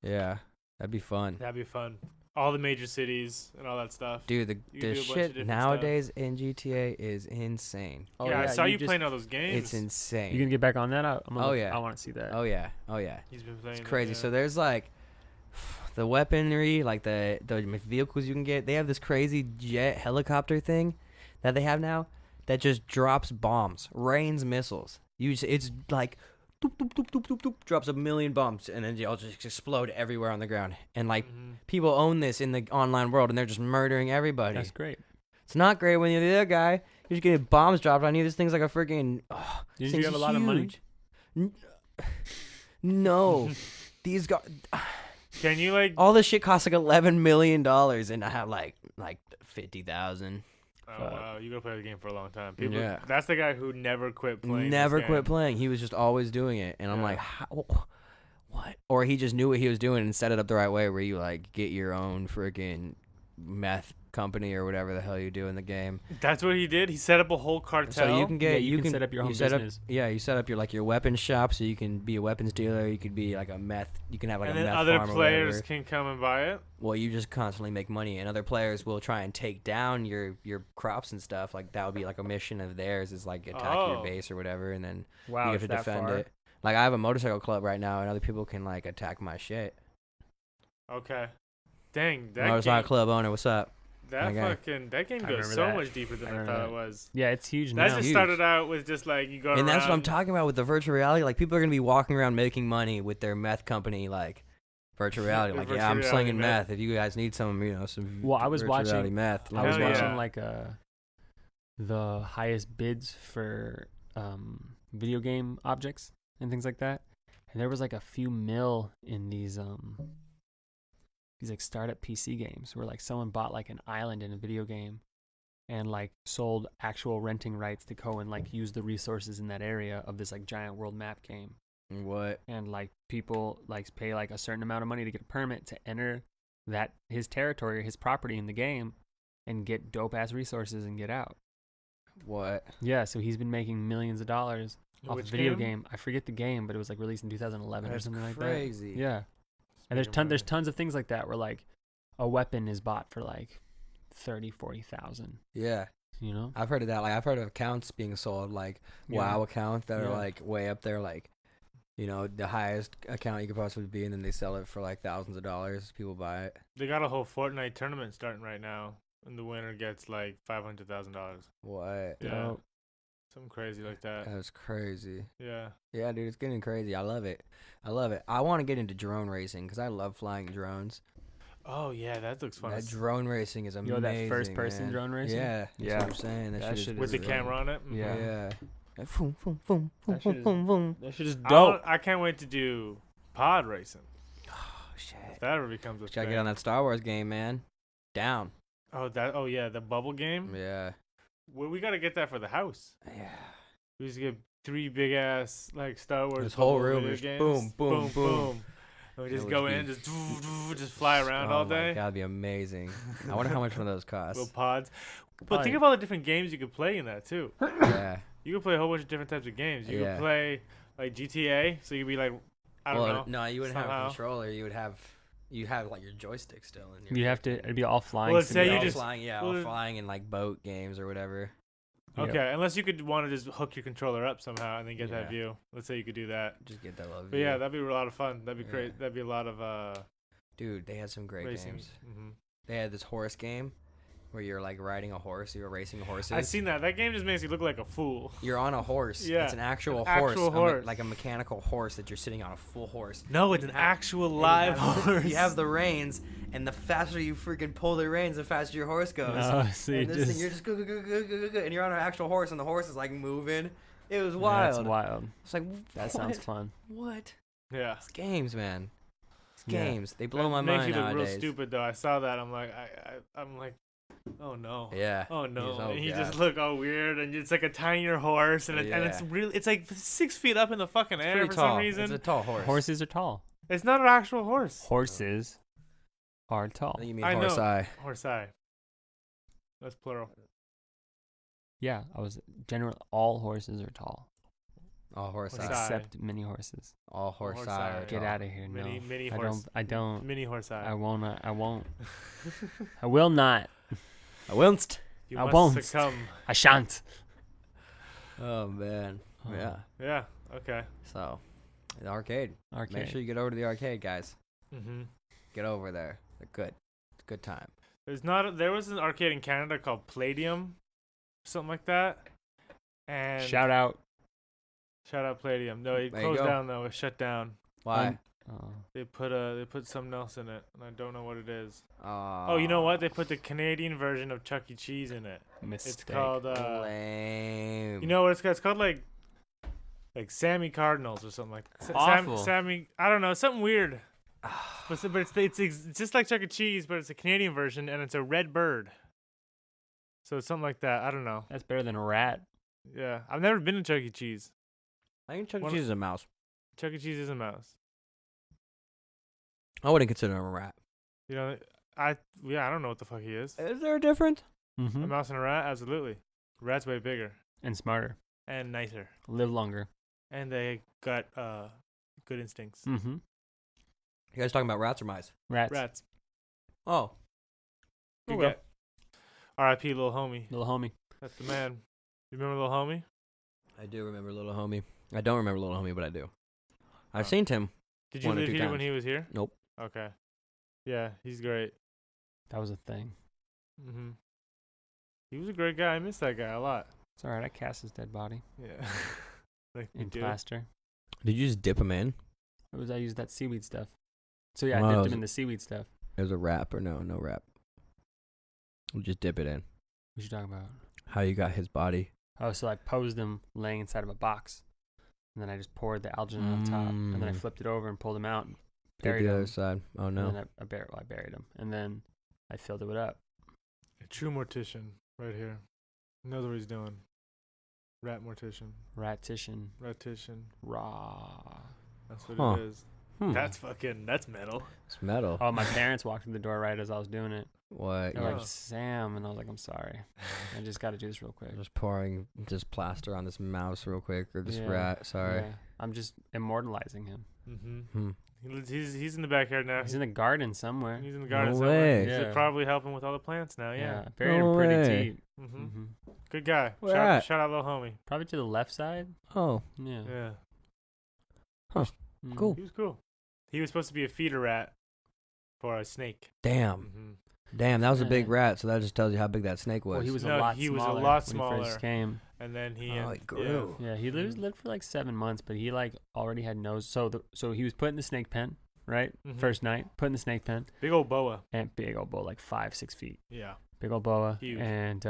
yeah, that'd be fun, that'd be fun. All the major cities and all that stuff. dude. You The can do a bunch of shit different nowadays in GTA is insane. Oh, yeah, I saw you just- playing all those games. It's insane. You gonna get back on that? Oh, yeah. I want to see that. Oh yeah, oh yeah, He's been playing. it's crazy. It, So there's like the weaponry, like the vehicles you can get. They have this crazy jet helicopter thing that they have now that just drops bombs, rains missiles. It's like doop, doop, doop, doop, doop, doop, drops a million bombs and then they'll just explode everywhere on the ground. And like people own this in the online world and they're just murdering everybody. That's great. It's not great when you're the other guy. You're just getting bombs dropped on you. This thing's like a freaking. Oh, Did this you thing's have a lot of money? huge. No, these guys. Can you like? All this shit costs like $11 million, and I have like 50,000. Oh wow, you gotta play the game for a long time. People, Yeah. That's the guy who never quit playing. Never this quit game. playing. He was just always doing it, and I'm Yeah. like, how, what? Or he just knew what he was doing and set it up the right way, where you like get your own freaking meth company or whatever the hell you do in the game. That's what he did. He set up a whole cartel. So you can get you can set up your own business. You set up your weapons shop, so you can be a weapons dealer. You could be like a meth. You can have like and a then meth other farm or players whatever. can come and buy it. Well, you just constantly make money, and other players will try and take down your crops and stuff. Like that would be like a mission of theirs, is like attacking your base or whatever, and then Wow, you have to defend it. Like I have a motorcycle club right now, and other people can like attack my shit. Okay. Dang, that Motorcycle game, club owner, what's up? that Okay. that game I goes remember so that. much deeper than I thought it was. Yeah, it's huge That now. just huge. started out with just like you go around. And that's what I'm talking about with the virtual reality. Like people are gonna be walking around making money with their meth company, like virtual reality. The Like virtual I'm reality slinging meth. meth. If you guys need some, some. Well, I was virtual reality watching- meth. I was Hell watching yeah. like the highest bids for video game objects and things like that, and there was like a few mil in these like startup PC games where like someone bought like an island in a video game and like sold actual renting rights to go and like use the resources in that area of this like giant world map game. What? And like people like pay like a certain amount of money to get a permit to enter that his territory or his property in the game and get dope ass resources and get out. What? Yeah, so he's been making millions of dollars off Which a video game? I forget the game, but it was like released in 2011 or That's something like crazy. that. Yeah. And there's tons of things like that where like a weapon is bought for like 30,000-40,000, Yeah, you know? I've heard of that. Like I've heard of accounts being sold, like WoW accounts that are Yeah. like way up there, like the highest account you could possibly be, and then they sell it for like thousands of dollars. People buy it. They got a whole Fortnite tournament starting right now, and the winner gets like $500,000. What? Yeah, Dope. something crazy like that. That's crazy. Yeah. Yeah, dude, it's getting crazy. I love it. I want to get into drone racing because I love flying drones. Oh yeah, that looks fun. That drone racing is You amazing. know that first person man. drone racing? Yeah, that's Yeah. what I'm saying. That, That shit shit is With the is camera on it. Mhm. Yeah. Yeah. Like, boom, boom, boom, boom, That shit boom, is- boom, boom. That shit is I dope. want- I can't wait to do pod racing. Oh shit! If that ever becomes a Check thing. it on that Star Wars game, man. Down. Oh yeah, the bubble game. Yeah. Well, we gotta get that for the house. Yeah. We just get 3 big ass like Star Wars. This whole bubble room video is games. boom, boom, boom. And we That just would go be- in, just fly around all day. Oh my god, that'd be amazing. I wonder how much one of those costs. Little pods. But Probably- think of all the different games you could play in that too. Yeah. You could play a whole bunch of different types of games. You Yeah. could play like GTA, so you'd be like, I don't know. No, you wouldn't have somehow. a controller. You have like your joystick still in your. You have to. It'd be all flying. Well, let's say you all just- flying, yeah, well, all flying in like boat games or whatever. Okay, unless you could want to just hook your controller up somehow and then get Yeah. that view. Let's say you could do that. Just get that love. But yeah, that'd be a lot of fun. That'd be Yeah. great. That'd be a lot of dude, they had some great racing. games. Hmm. They had this horse game where you're like riding a horse. You're racing horses. I seen that. That game just makes you look like a fool. You're on a horse. Yeah, It's an actual an horse. actual horse. Like a mechanical horse that you're sitting on, a full horse. No, it's an have- actual And you live have- horse. You have the reins, and the faster you freaking pull the reins, the faster your horse goes. Oh, so you and this thing, you're just go, and you're on an actual horse, and the horse is like moving. It was wild. That's wild. It's like That what? sounds fun. What? Yeah. It's games, man. It's Yeah. games. They blow That my makes mind you look nowadays. real stupid though. I saw that. I'm like, I'm like, oh no. Yeah. Oh no! He's- oh, and he God. just look all weird, and it's like a tinier horse, and and it's Yeah. really, it's like 6 feet up in the fucking air Pretty for tall. some reason. It's a tall horse. Horses are tall. It's not an actual horse. Horses are tall. I think you mean I know. horse eye. Horse eye. That's plural. Yeah, I was generally all horses are tall All horse Horse eye. eye. except mini horses. All horse Horse eye. eye. are Get tall. out of here! No, Mini I horse. don't. Mini horse eye. I won't. I won't. I will not. I willn't. You I must won't. succumb. I shan't. Oh man. Oh. Yeah. Yeah. Okay. So, the arcade. Arcade. Make sure you get over to the arcade, guys. Mm-hmm. Get over there. They're good. It's a good time. There was an arcade in Canada called Palladium, something like that. And Shout out. shout out Palladium. No, it There you closed go. down though. It shut down. Why? Oh. They put something else in it, and I don't know what it is. Oh, Oh, you know what? They put the Canadian version of Chuck E. Cheese in it. Mistake. It's called Lame. you know what it's called? It's called like Sammy Cardinals or something like Awful. Sammy. I don't know, something weird. but it's just like Chuck E. Cheese, but it's a Canadian version, and it's a red bird. So it's something like that. I don't know. That's better than a rat. Yeah, I've never been to Chuck E. Cheese. I think Chuck E. One- Cheese is a mouse. Chuck E. Cheese is a mouse. I wouldn't consider him a rat. You know, I don't know what the fuck he is. Is there a difference? A Mm-hmm. mouse and a rat, absolutely. Rat's way bigger And smarter. and nicer, Live longer. and they got good instincts. Mm-hmm. You guys talking about rats or mice? Rats. Rats. Oh, Good Okay. guy. R.I.P. Little homie. Little homie. That's the man. You remember Little homie? I do remember Little Homie. I don't remember Little Homie, but I do. I've Oh. seen him. Did you One or live two here when times. he was here? Nope. Okay. Yeah, he's great. That was a thing. Mm-hmm. He was a great guy. I miss that guy a lot. It's all right. I cast his dead body Yeah. Like you in do. plaster. Did you just dip him in? I used that seaweed stuff. So yeah, Oh, I it dipped was- him in the seaweed stuff. There's a wrap or no wrap. We'll just dip it in. What you talking about? How you got his body? Oh, so I posed him laying inside of a box, and then I just poured the alginate on top, and then I Mm. flipped it over and pulled him out, and Dip buried the him. other side. Oh no. And then I buried him, and then I filled it up. A true mortician right here. Knows what he's doing. Rat mortician. Ratition. Ratition. Raw. That's what Huh. it is. That's metal. It's metal. Oh, my parents walked through the door right as I was doing it. What? They're You're Oh. like, Sam, and I was like, I'm sorry. I just got to do this real quick. just pouring just plaster on this mouse real quick or this Yeah. rat. Sorry. Yeah. I'm just immortalizing him. Mm-hmm. Hmm. He's in the backyard now. He's in the garden somewhere. He's in the garden No somewhere. way. He's Yeah. probably helping with all the plants now. Yeah. I buried No him pretty way. deep. Mm-hmm. hmm Good guy. Where Shout, at? shout out little homie. Probably to the left side. Oh. Yeah. Yeah. Mhm. Cool. He was cool. He was supposed to be a feeder rat for a snake. Damn. Mm-hmm. Damn. That was a big Yeah. rat. So that just tells you how big that snake was. Well, he was No, a lot he was a smaller. lot when he first smaller. came. And then he Oh, he grew. Yeah, he lived for like 7 months, but he like already had nose. So he was put in the snake pen, right? Mhm. First night, put in the snake pen, Big old boa. and big old boa, like 5-6 feet, Yeah. big old boa, Huge. and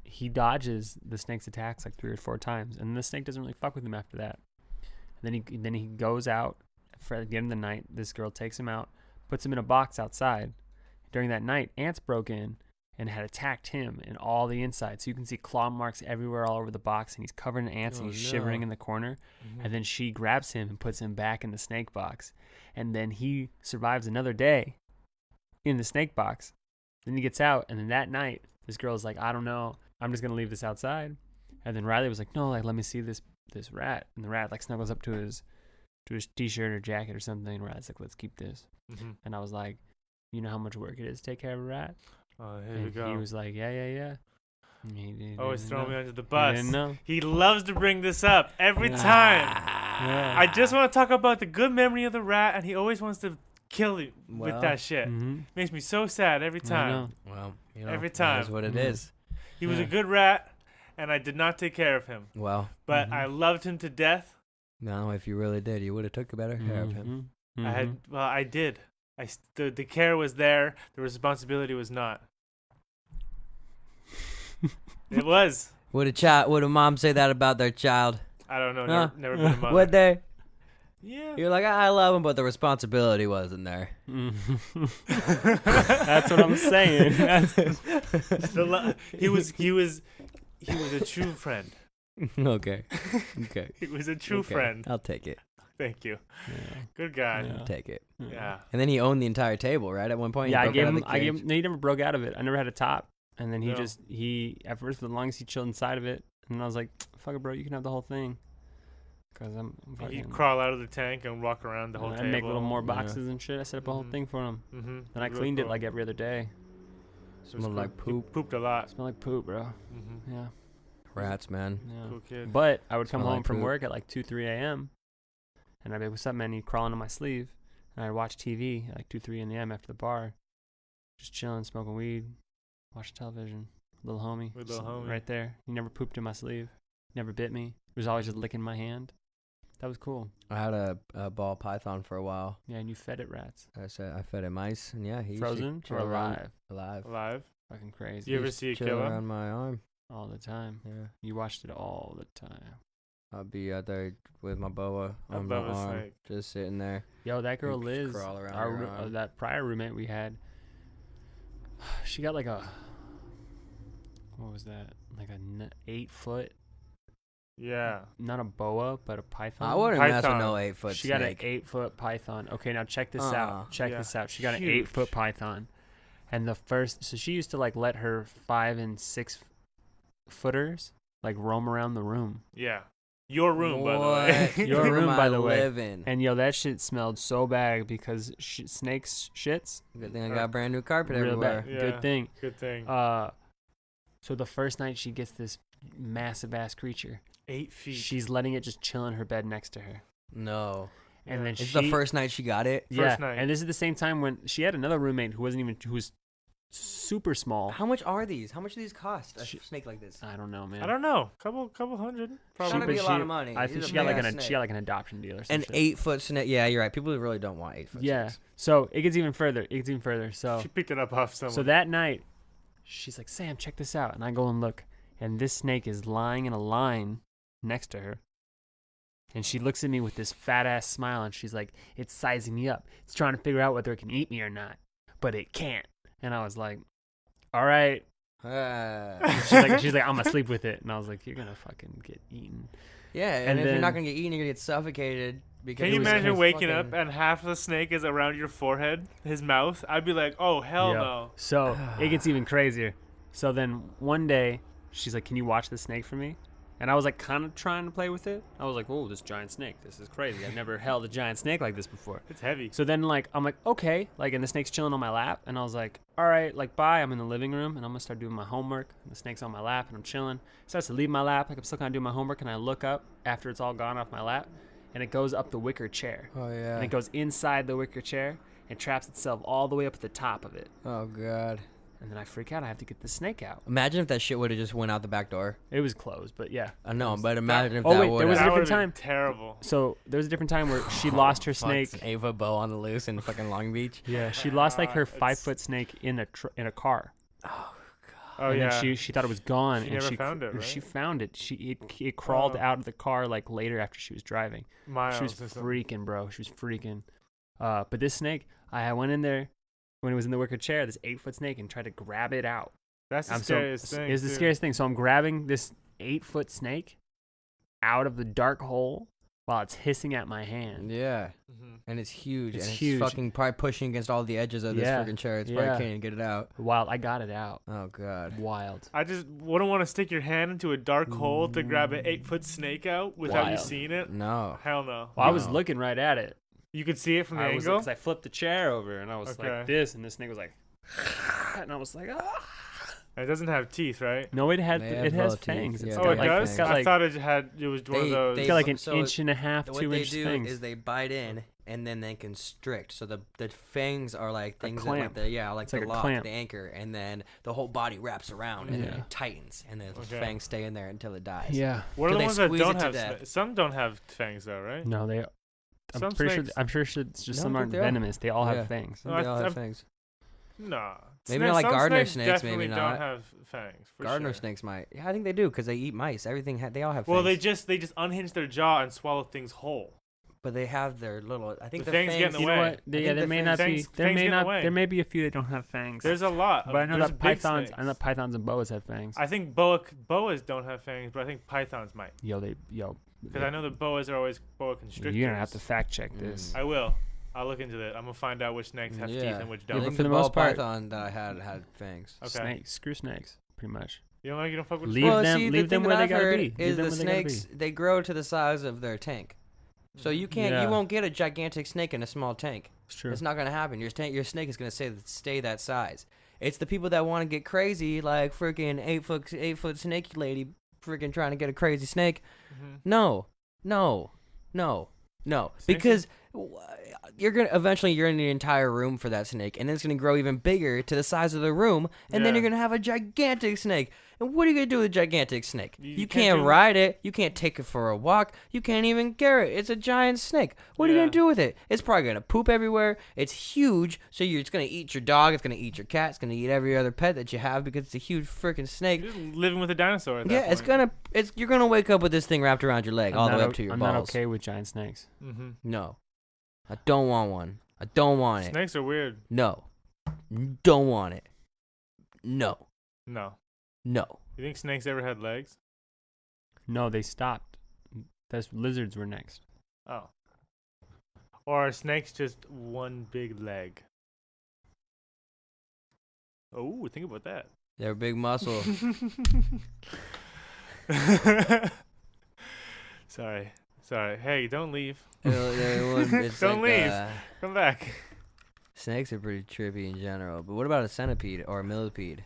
he dodges the snake's attacks like 3 or 4 times, and the snake doesn't really fuck with him after that. And then he goes out for the end of the night. This girl takes him out, puts him in a box outside. During that night, ants broke in and had attacked him in all the inside. So you can see claw marks everywhere all over the box, and he's covered in ants, and Oh, he's shivering no. in the corner. Mm-hmm. And then she grabs him and puts him back in the snake box. And then he survives another day in the snake box. Then he gets out, and then that night, this girl's like, I don't know, I'm just going to leave this outside. And then Riley was like, no, like, let me see this rat. And the rat, like, snuggles up to his t-shirt or jacket or something. And Riley's like, let's keep this. Mm-hmm. And I was like, you know how much work it is to take care of a rat? Oh, here we And go. he was like, yeah. And he Always didn't throwing me know. under the He bus. didn't know. He loves to bring this up every Yeah. time. Yeah. I just want to talk about the good memory of the rat, and he always wants to kill you with Well. that shit. Mhm. Makes me so sad every I time. know. Well, you know, Every that is time. what it Mhm. is. He was a Yeah. good rat, and I did not take care of him. Well, But Mhm. I loved him to death. no, if you really did, you would have took better care of him. Mhm. I had, well, I did. The care was there. The responsibility was not. It was. Would a mom say that about their child? I don't know. Huh? Never been a mother. Would they? Yeah. You're like, I love him, but the responsibility wasn't there. Mhm. That's what I'm saying. He was a true friend. Okay. Okay. He was a true Okay. friend. I'll take it. Thank you. Yeah. Good guy. Yeah. I'll take it. Yeah. And then he owned the entire table, right? At one point, Yeah, he I broke gave out of him. the I gave cage. him. No, he never broke out of it. I never had a top, and then No. he at first for the longest he chilled inside of it, and I was like, "Fuck it, bro, you can have the whole thing." Because I'm fucking. He'd crawl out of the tank and walk around the whole and table. I'd make little more Yeah. boxes and shit. I set up a whole Mhm. thing for him. Mm-hmm. Then I cleaned it like every other day. Smelled like poop. Pooped a lot. It smelled like poop, bro. Mm-hmm. Yeah. Rats, man. Yeah. Cool kid. But I would come Smell home like from poop. work at like 2-3 a.m. and I'd be like, "What's up, man?" He'd crawl into my sleeve, and I'd watch TV at like 2-3 a.m. after the bar, just chilling, smoking weed, watching television. Little homie, With little just homie. right there. He never pooped in my sleeve, never bit me. He was always just licking my hand. That was cool. I had a ball python for a while. Yeah, and you fed it rats, I fed him mice, and yeah, he used to frozen chill or around- alive. Alive. Alive. Fucking crazy. You ever He used to see a chill killer? around my arm? All the time. Yeah. You watched it all the time. I'd be out there with my boa I on my love a arm, snake. just sitting there. Yo, that girl He'd Liz, crawl around your arm. that prior roommate we had, she got like a, what was that? Like a 8-foot Yeah. not a boa, but a python. I wouldn't mess with Python. no 8-foot She snake. got an 8-foot python. Okay, now check this out. Check Yeah. this out. She got an Huge. 8-foot python, and so she used to like let her 5 and 6 footers like roam around the room. Yeah. Your room, by the way. What? Your Where room, am by I the way. living? And yo, that shit smelled so bad because snakes shits. Good thing I got brand new carpet Real everywhere. bad. Yeah. Good thing. Good thing. So the first night she gets this massive ass creature. 8 feet. She's letting it just chill in her bed next to her. No. And then It's she, the first night she got it. yeah, First night. and this is the same time when she had another roommate who was super small. How much are these? How much do these cost? A She- snake like this? I don't know, man. I don't know. Couple hundred. Gotta Probably. be a but lot she- of money. I These think are she got like big-ass she snake. got like an adoption deal or An something. 8-foot snake. Yeah, you're right. People really don't want 8-foot Yeah. snakes. So it gets even further. So She picked it up off someone. so that night, she's like, Sam, check this out, and I go and look, and this snake is lying in a line next to her. And she looks at me with this fat ass smile, and she's like, "It's sizing me up. It's trying to figure out whether it can eat me or not, but it can't." And I was like, "All right." She's like, "I'm gonna sleep with it," and I was like, "You're gonna fucking get eaten." yeah, and, And if you're then- not gonna get eaten, you're gonna get suffocated. Because Can you it was imagine his waking up fucking- and half the snake is around your forehead, his mouth? I'd be like, oh hell Yeah. no. So it gets even crazier. So then one day, she's like, "Can you watch the snake for me?" And I was like, kind of trying to play with it. I was like, "Oh, this giant snake. This is crazy. I've never held a giant snake like this before." It's heavy. So then, like, I'm like, okay, like, and the snake's chilling on my lap, and I was like, all right, like, bye. I'm in the living room, and I'm gonna start doing my homework. And the snake's on my lap, and I'm chilling. It starts to leave my lap, like I'm still kind of doing my homework, and I look up after it's all gone off my lap, and it goes up the wicker chair, Oh yeah. and it goes inside the wicker chair, and traps itself all the way up at the top of it. Oh god. And then I freak out. I have to get the snake out. Imagine if that shit would have just went out the back door. It was closed, but yeah. I know, but imagine if Oh, that wait, would there was a That have. different would've been time. Terrible. So there was a different time where she lost her snake. 8-foot bow on the loose in fucking Long Beach. Yeah, she lost like her It's- 5-foot snake in a car. Oh And yeah. then she thought it was gone, She and never found it, She right? found it. It crawled Oh. out of the car like later after she was driving. Miles She was or something. freaking, bro. She was freaking. But this snake, I went in there when it was in the wicker chair, this 8-foot snake, and tried to grab it out. That's the I'm scariest so, thing. It's the too. scariest thing. So I'm grabbing this 8-foot snake out of the dark hole while it's hissing at my hand. Yeah, Mhm. and it's huge. It's and huge. It's fucking probably pushing against all the edges of this Yeah, freaking chair. It's probably yeah. can't even get it out. Wild. I got it out. Oh god. Wild. I just wouldn't want to stick your hand into a dark hole to grab an 8-foot snake out without you Wild. seeing it. No. Hell no. Well, I was No. looking right at it. You could see it from the I was angle. because I flipped the chair over and I was Okay. like this, and this snake was like, and I was like, ah. It doesn't have teeth, right? No, it had They have it has both teeth, fangs. It's yeah. Oh, got it like, does. It's got I like, thought it was one of They- those. it's they- got like an so inch and a half, What 2 they inch do fangs. is they bite in and then they constrict. So the fangs are like things that clamp. like like It's the like a lock, clamp. the anchor, and then the whole body wraps around and then Yeah. it tightens, and then the Okay. fangs stay in there until it dies. Yeah. What are Do the they ones that squeeze don't it to have? death? Some don't have fangs though, right? No, they. I'm Some pretty snakes- sure. I'm sure it's just No, some I aren't think they are. venomous. They all Yeah. have fangs. They No, all have I've- fangs. Nah. Maybe not like Some gardener snakes snakes, maybe definitely not. don't have fangs. For Gardener sure. snakes might. Yeah, I think they do because they eat mice. Everything they all have Well, fangs. they just unhinge their jaw and swallow things whole. But they have their little. I think The the fangs get in the You way. know what? I Yeah, think there the may not be. fangs There get may in the not. way. There may be a few that don't have fangs. There's a lot. But I know there's that big pythons. snakes. I know pythons and boas have fangs. I think boas don't have fangs, but I think pythons might. Yo. Because I know the boas are always boa constrictors. You're gonna have to fact check this. I will. I'll look into that. I'm gonna find out which snakes have teeth Yeah. and which I don't. think for the the most ball part- python that I had fangs. Okay. Snakes. Screw snakes. Pretty much. You don't fuck with Leave well, them- see, the leave them thing where that they I've gotta heard be. Leave is them the where they gotta snakes they grow to the size of their tank. So you can't, Yeah. you won't get a gigantic snake in a small tank. It's true. It's not gonna happen. Your snake is gonna stay that size. It's the people that want to get crazy, like freaking 8-foot snake lady, freaking trying to get a crazy snake. Mhm. No, Snakes because you're gonna need an entire room for that snake, and then it's gonna grow even bigger to the size of the room, and then Yeah. you're gonna have a gigantic snake. And what are you gonna do with a gigantic snake? You You can't can't do- ride it. You can't take it for a walk. You can't even carry it. It's a giant snake. What are you Yeah. gonna do with it? It's probably gonna poop everywhere. It's huge, so it's gonna eat your dog. It's gonna eat your cat. It's gonna eat every other pet that you have because it's a huge freaking snake. You're just living with a dinosaur. At that Yeah, point. you're gonna wake up with this thing wrapped around your leg all the way up to your I'm balls. not okay with giant snakes. Mhm. No, I don't want one. I don't want it. Snakes are weird. No, don't want it. No, No. no. You think snakes ever had legs? No, they stopped. Those lizards were next. Oh. Or are snakes just one big leg? Oh, think about that. They're big muscle. Sorry. Hey, don't leave. It's Don't like, leave. Come back. Snakes are pretty trippy in general. But what about a centipede or a millipede?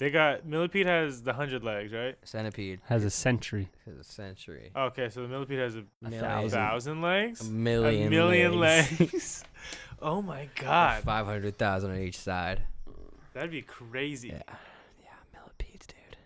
Millipede has the 100 legs, right? Centipede Has a century. has a century. Okay, so the millipede has a Million. 1,000 legs? A million, A million legs. legs. Oh my god. 500,000 on each side. That'd be crazy. Yeah, millipedes, dude.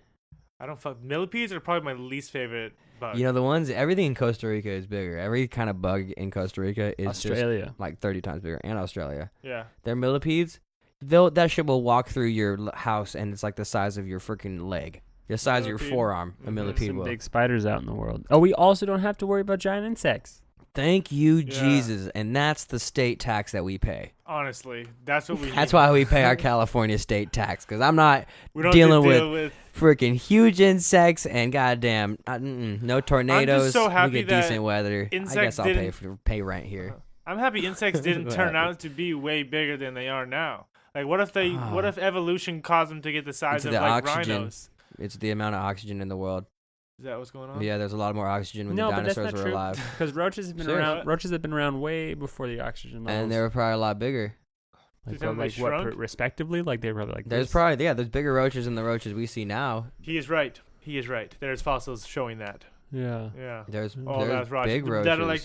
I don't fuck. Millipedes are probably my least favorite bug. You know, the ones, everything in Costa Rica is bigger. Every kind of bug in Costa Rica is Australia. just like 30 times bigger. And Australia. Yeah. Their millipedes, that shit will walk through your house and it's like the size of your freaking leg. The size of your Millipede? forearm. A Mhm. millipede Some will. big spiders out in the world. Oh, we also don't have to worry about giant insects. Thank you, Yeah. Jesus. And that's the state tax that we pay. Honestly, that's what we That's need. why we pay our California state tax. Because I'm not we don't dealing deal with freaking huge insects and goddamn no tornadoes. so happy we get that decent weather. I insects guess I'll pay didn't- pay rent here. I'm happy insects didn't What turn happened? out to be way bigger than they are now. Like, what if evolution caused them to get the size Into of the like oxygen. rhinos? It's the amount of oxygen in the world. Is that what's going on? Yeah, there's a lot more oxygen when No, the but that's dinosaurs not were true. alive. Because roaches have been Serious? around. Roaches have been around way before the oxygen levels. And they were probably a lot bigger. like, So what, they like what shrunk? respectively? Like they were probably like There's this. probably, there's bigger roaches than the roaches we see now. He is right. There's fossils showing that. Yeah. Yeah. There's Oh, that's right. big roaches. That are like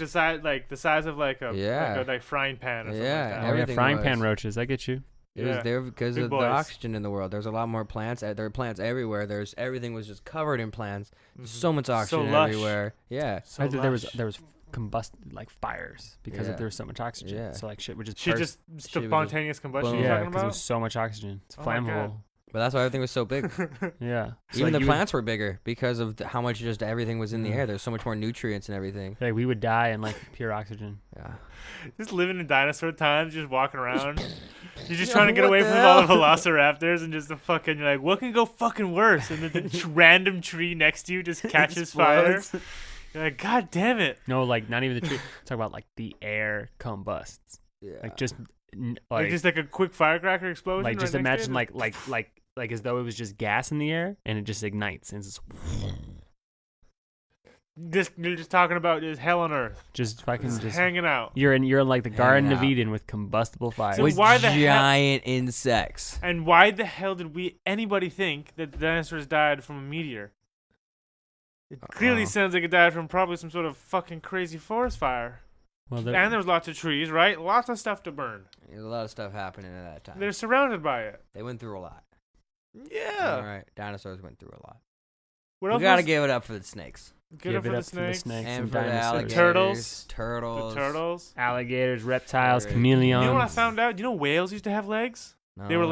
the size of like a Yeah. like frying pan or something Yeah, like that. Oh, yeah, everything frying was. pan roaches. I get you. It was Yeah. there because Big of boys. the oxygen in the world. There's a lot more plants. There are plants everywhere. Everything was just covered in plants. Mhm. So much oxygen lush. everywhere. Yeah. So I think there was lush. like fires because Yeah. there was so much oxygen. Yeah. So like shit would just Shit, burst. just Shit was just spontaneous combustion. boom. You're Yeah, talking because about? there's so much oxygen. It's Oh my God. flammable. But that's why everything was so big. Yeah. So Even like the you would- plants were bigger because of how much just everything was in the Yeah. air. There's so much more nutrients and everything. like we would die in like pure oxygen. Yeah. Just living in dinosaur times, just walking around. You're just Yeah, trying to get what away the from all the hell? velociraptors and just the fucking, you're like, what can go fucking worse? And then the random tree next to you just catches fire. Explodes. You're like, God damn it. No, like not even the tree. Talk about like the air combusts. Yeah. Like just Like just like a quick firecracker explosion. like right just next to imagine it? like as though it was just gas in the air and it just ignites and it's You're just talking about just hell on earth. just fucking Just just hanging out. you're in like the Garden of out. Eden with combustible fire. So With why the hell- giant insects. And why the hell did anybody think that the dinosaurs died from a meteor? It clearly sounds like it died from probably some sort of fucking crazy forest fire. Well, And there was lots of trees, right? Lots of stuff to burn. There's a lot of stuff happening at that time. They're surrounded by it. They went through a lot. Yeah. All right. Dinosaurs went through a lot. What We else? gotta was- give it up for the snakes. Give it for the snakes. And for the dinosaurs. alligators. turtles. Turtles. The turtles. alligators, reptiles, Right. chameleons. You know what I found out? You know whales used to have legs? They were No,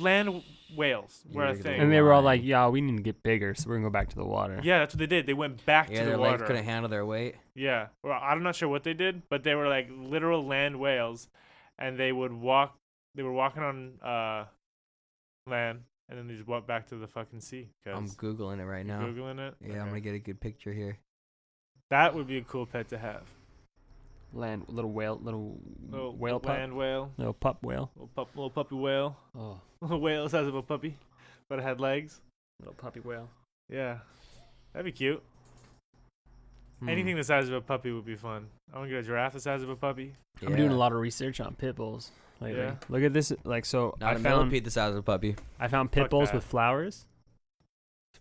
land whales were a You're thing. And they were all like, lying. "Yeah, we need to get bigger, so we're gonna go back to the water." Yeah, that's what they did. They went back Yeah, to the their legs water. couldn't handle their weight. Yeah. Well, I'm not sure what they did, but they were like literal land whales, and they would walk. They were walking on land, and then they just walked back to the fucking sea. I'm googling it right now. Googling it. Yeah, I'm gonna get a good picture here. That would be a cool pet to have. little whale, little Little whale pup, land whale, little pup whale. little puppy whale, Oh, little whale the size of a puppy, but it had legs. little puppy whale. Yeah, that'd be cute. Hmm. Anything the size of a puppy would be fun. I want to get a giraffe the size of a puppy. I'm doing a Yeah. lot of research on pit bulls lately. Yeah. Look at this. Like, so Not I a found millipede the size of a puppy. pit Fuck bulls that. with flowers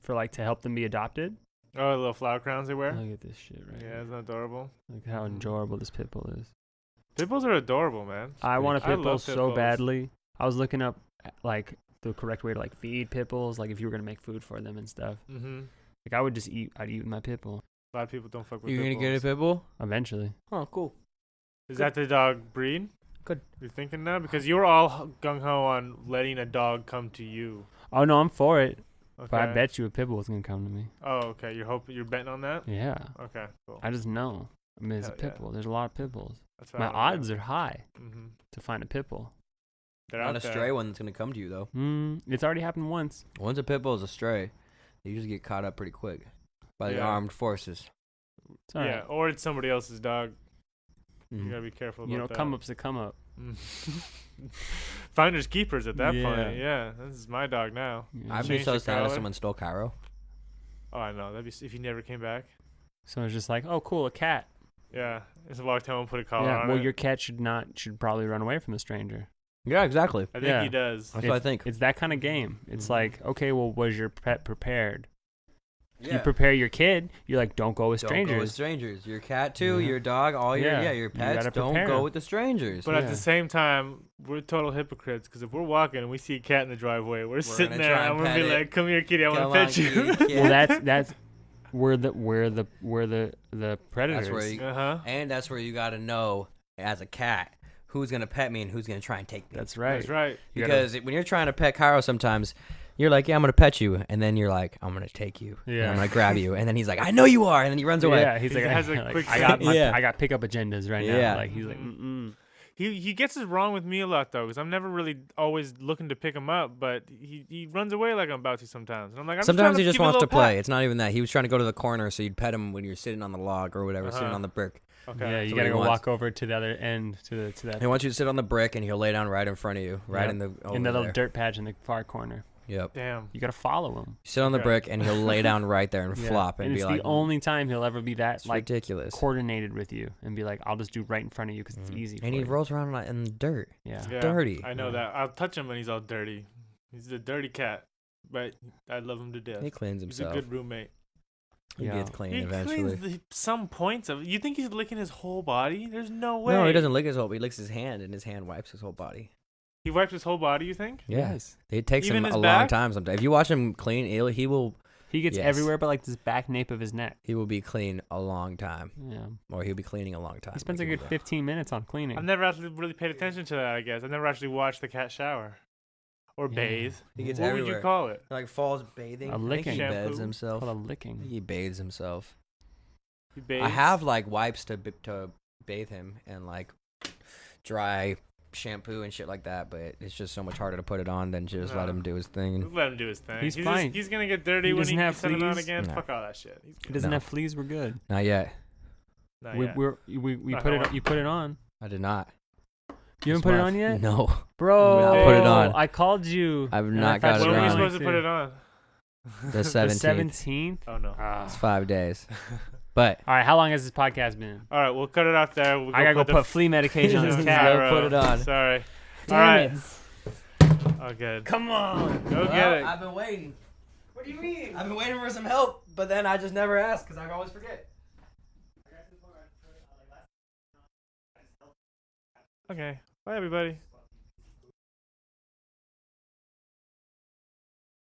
for like to help them be adopted. Oh, the little flower crowns they wear. Look at this shit right Yeah, here. isn't that adorable? Look how enjoyable this pit bull is. Pit bulls are adorable, man. I want a I pit love bull pit so bulls. badly. I was looking up like the correct way to like feed pit bulls, like if you were gonna make food for them and stuff. Mm-hmm. Like I would just I'd eat my pit bull A lot of people don't fuck with You're pit gonna get a bulls. pit bull? eventually. Oh, cool. Is that the dog breed? Good. You're thinking now? Because you were all gung-ho on letting a dog come to you. Oh no, I'm for it. Okay. But I bet you a pit bull is gonna come to me. Oh, okay. You're betting on that? Yeah. Okay, cool. I just know. I mean, it's a Hell pit yeah. bull. There's a lot of pit bulls. That's what My odds are high Mm-hmm. to find a pit bull. They're Not out a there. stray one that's gonna come to you though. It's already happened once. Once a pit bull is a stray, they usually get caught up pretty quick. by the Yeah. armed forces. It's all Yeah, right. or it's somebody else's dog. You Mhm. gotta be careful about You know, that. come up's a come up. Finders keepers at that Yeah. point. Yeah, this is my dog now. Yeah. I'd be Change so the sad if color. someone stole Cairo. Oh, I know. That'd be if he never came back. So it's just like, oh, cool, a cat. Yeah, just walked home and put a collar Yeah. on Well, it. your cat should probably run away from the stranger. Yeah, exactly. I think Yeah. he does. That's what I think. It's that kind of game. It's Mhm. like, okay, well, was your pet prepared? Yeah. You prepare your kid. You're like, don't go with Don't go with strangers. strangers. Your cat too. Yeah. Your dog. All your Yeah. your You pets. gotta Don't prepare. go with the strangers. But at Yeah. the same time, we're total hypocrites because if we're walking and we see a cat in the driveway, we're sitting gonna there try and and we're gonna be pet it. like, "Come here, kitty, I want Come to on, pet you." kitty, Well, cat. that's where the predators. That's where you, Uh-huh. and that's where you got to know as a cat who's gonna pet me and who's gonna try and take me. That's right. That's right. You gotta- Because when you're trying to pet Cairo, sometimes you're like, "Yeah, I'm gonna pet you," and then you're like, "I'm gonna take you. And Yeah. I'm gonna grab you," and then he's like, "I know you are," and then he runs away. Yeah, he's He like, has a like, quick I got Yeah. I got pickup agendas right now. Yeah. Like he's like, Mhm. He gets it wrong with me a lot though, because I'm never really always looking to pick him up, but he runs away like I'm about to sometimes, and I'm like, I'm Sometimes he just just trying wants to give you a play. little It's not even that. He was trying to go to the corner, so you'd pet him when you're sitting on the log or whatever, sitting Uh-huh. on the brick. pat. Okay. yeah, you So gotta he go wants- walk over to the other end to that He wants you to sit on the brick, and he'll lay down right in front of you, right Yep. in the over in the little there. dirt patch in the far corner. Yep. Damn. You gotta follow him. Sit on the Okay. brick, and he'll lay down right there and Yeah. flop and it's be like, the only time he'll ever be that "It's like ridiculous." coordinated with you and be like, I'll just do right in front of you because it's Mhm. easy. And for he you. rolls around in the dirt. Yeah. Yeah, dirty. I know Yeah. that. I'll touch him when he's all dirty. He's a dirty cat, but I love him to death. He cleans He's a himself. good roommate. He Yeah. gets clean He eventually. cleans some points of. You think he's licking his whole body? There's no way. No, he doesn't lick his whole. He licks his hand, and his hand wipes his whole body. He wipes his whole body. You think? Yes. It takes Even him his a long back? time sometimes. If you watch him clean, he will He gets Yes. everywhere but like this back nape of his neck. be clean a long time, Yeah. or he'll be cleaning a long time. He spends a Like, good he'll- 15 minutes on cleaning. I've never actually really paid attention to that. I guess I've never actually watched the cat shower or Yeah. bathe. He gets What everywhere. would you call it? Like falls bathing. A I think licking. he bathes Shampoo. himself. Called a I think licking. he bathes himself. He bathes. I have like wipes to bathe him and like dry shampoo and shit like that, but it's just so much harder to put it on than just let No. him do his thing. Just let him do his thing. He's just- fine. he's gonna get dirty He when doesn't he have send it on fleas. again. No. Fuck all that shit. He's He good. doesn't No. have fleas. We're good. Not yet. Not We yet. we Not put it. going. You put it on. I did not. You haven't put it on yet, No, bro. I've not put it on. I called you. I've and not I got thought it When you were were you on. going supposed to put it on? the The 17th. 17th. Oh no. It's 5 days. But All right. How long has this podcast been? All right, we'll cut it off there. We'll I gotta go the put flea medication on this Go cat. put it on. Sorry. Damn All right. it. Oh, good. Come on. Go get it. I've been waiting. What do you mean? I've been waiting for some help, but then I just never ask because I always forget. Okay. Bye, everybody.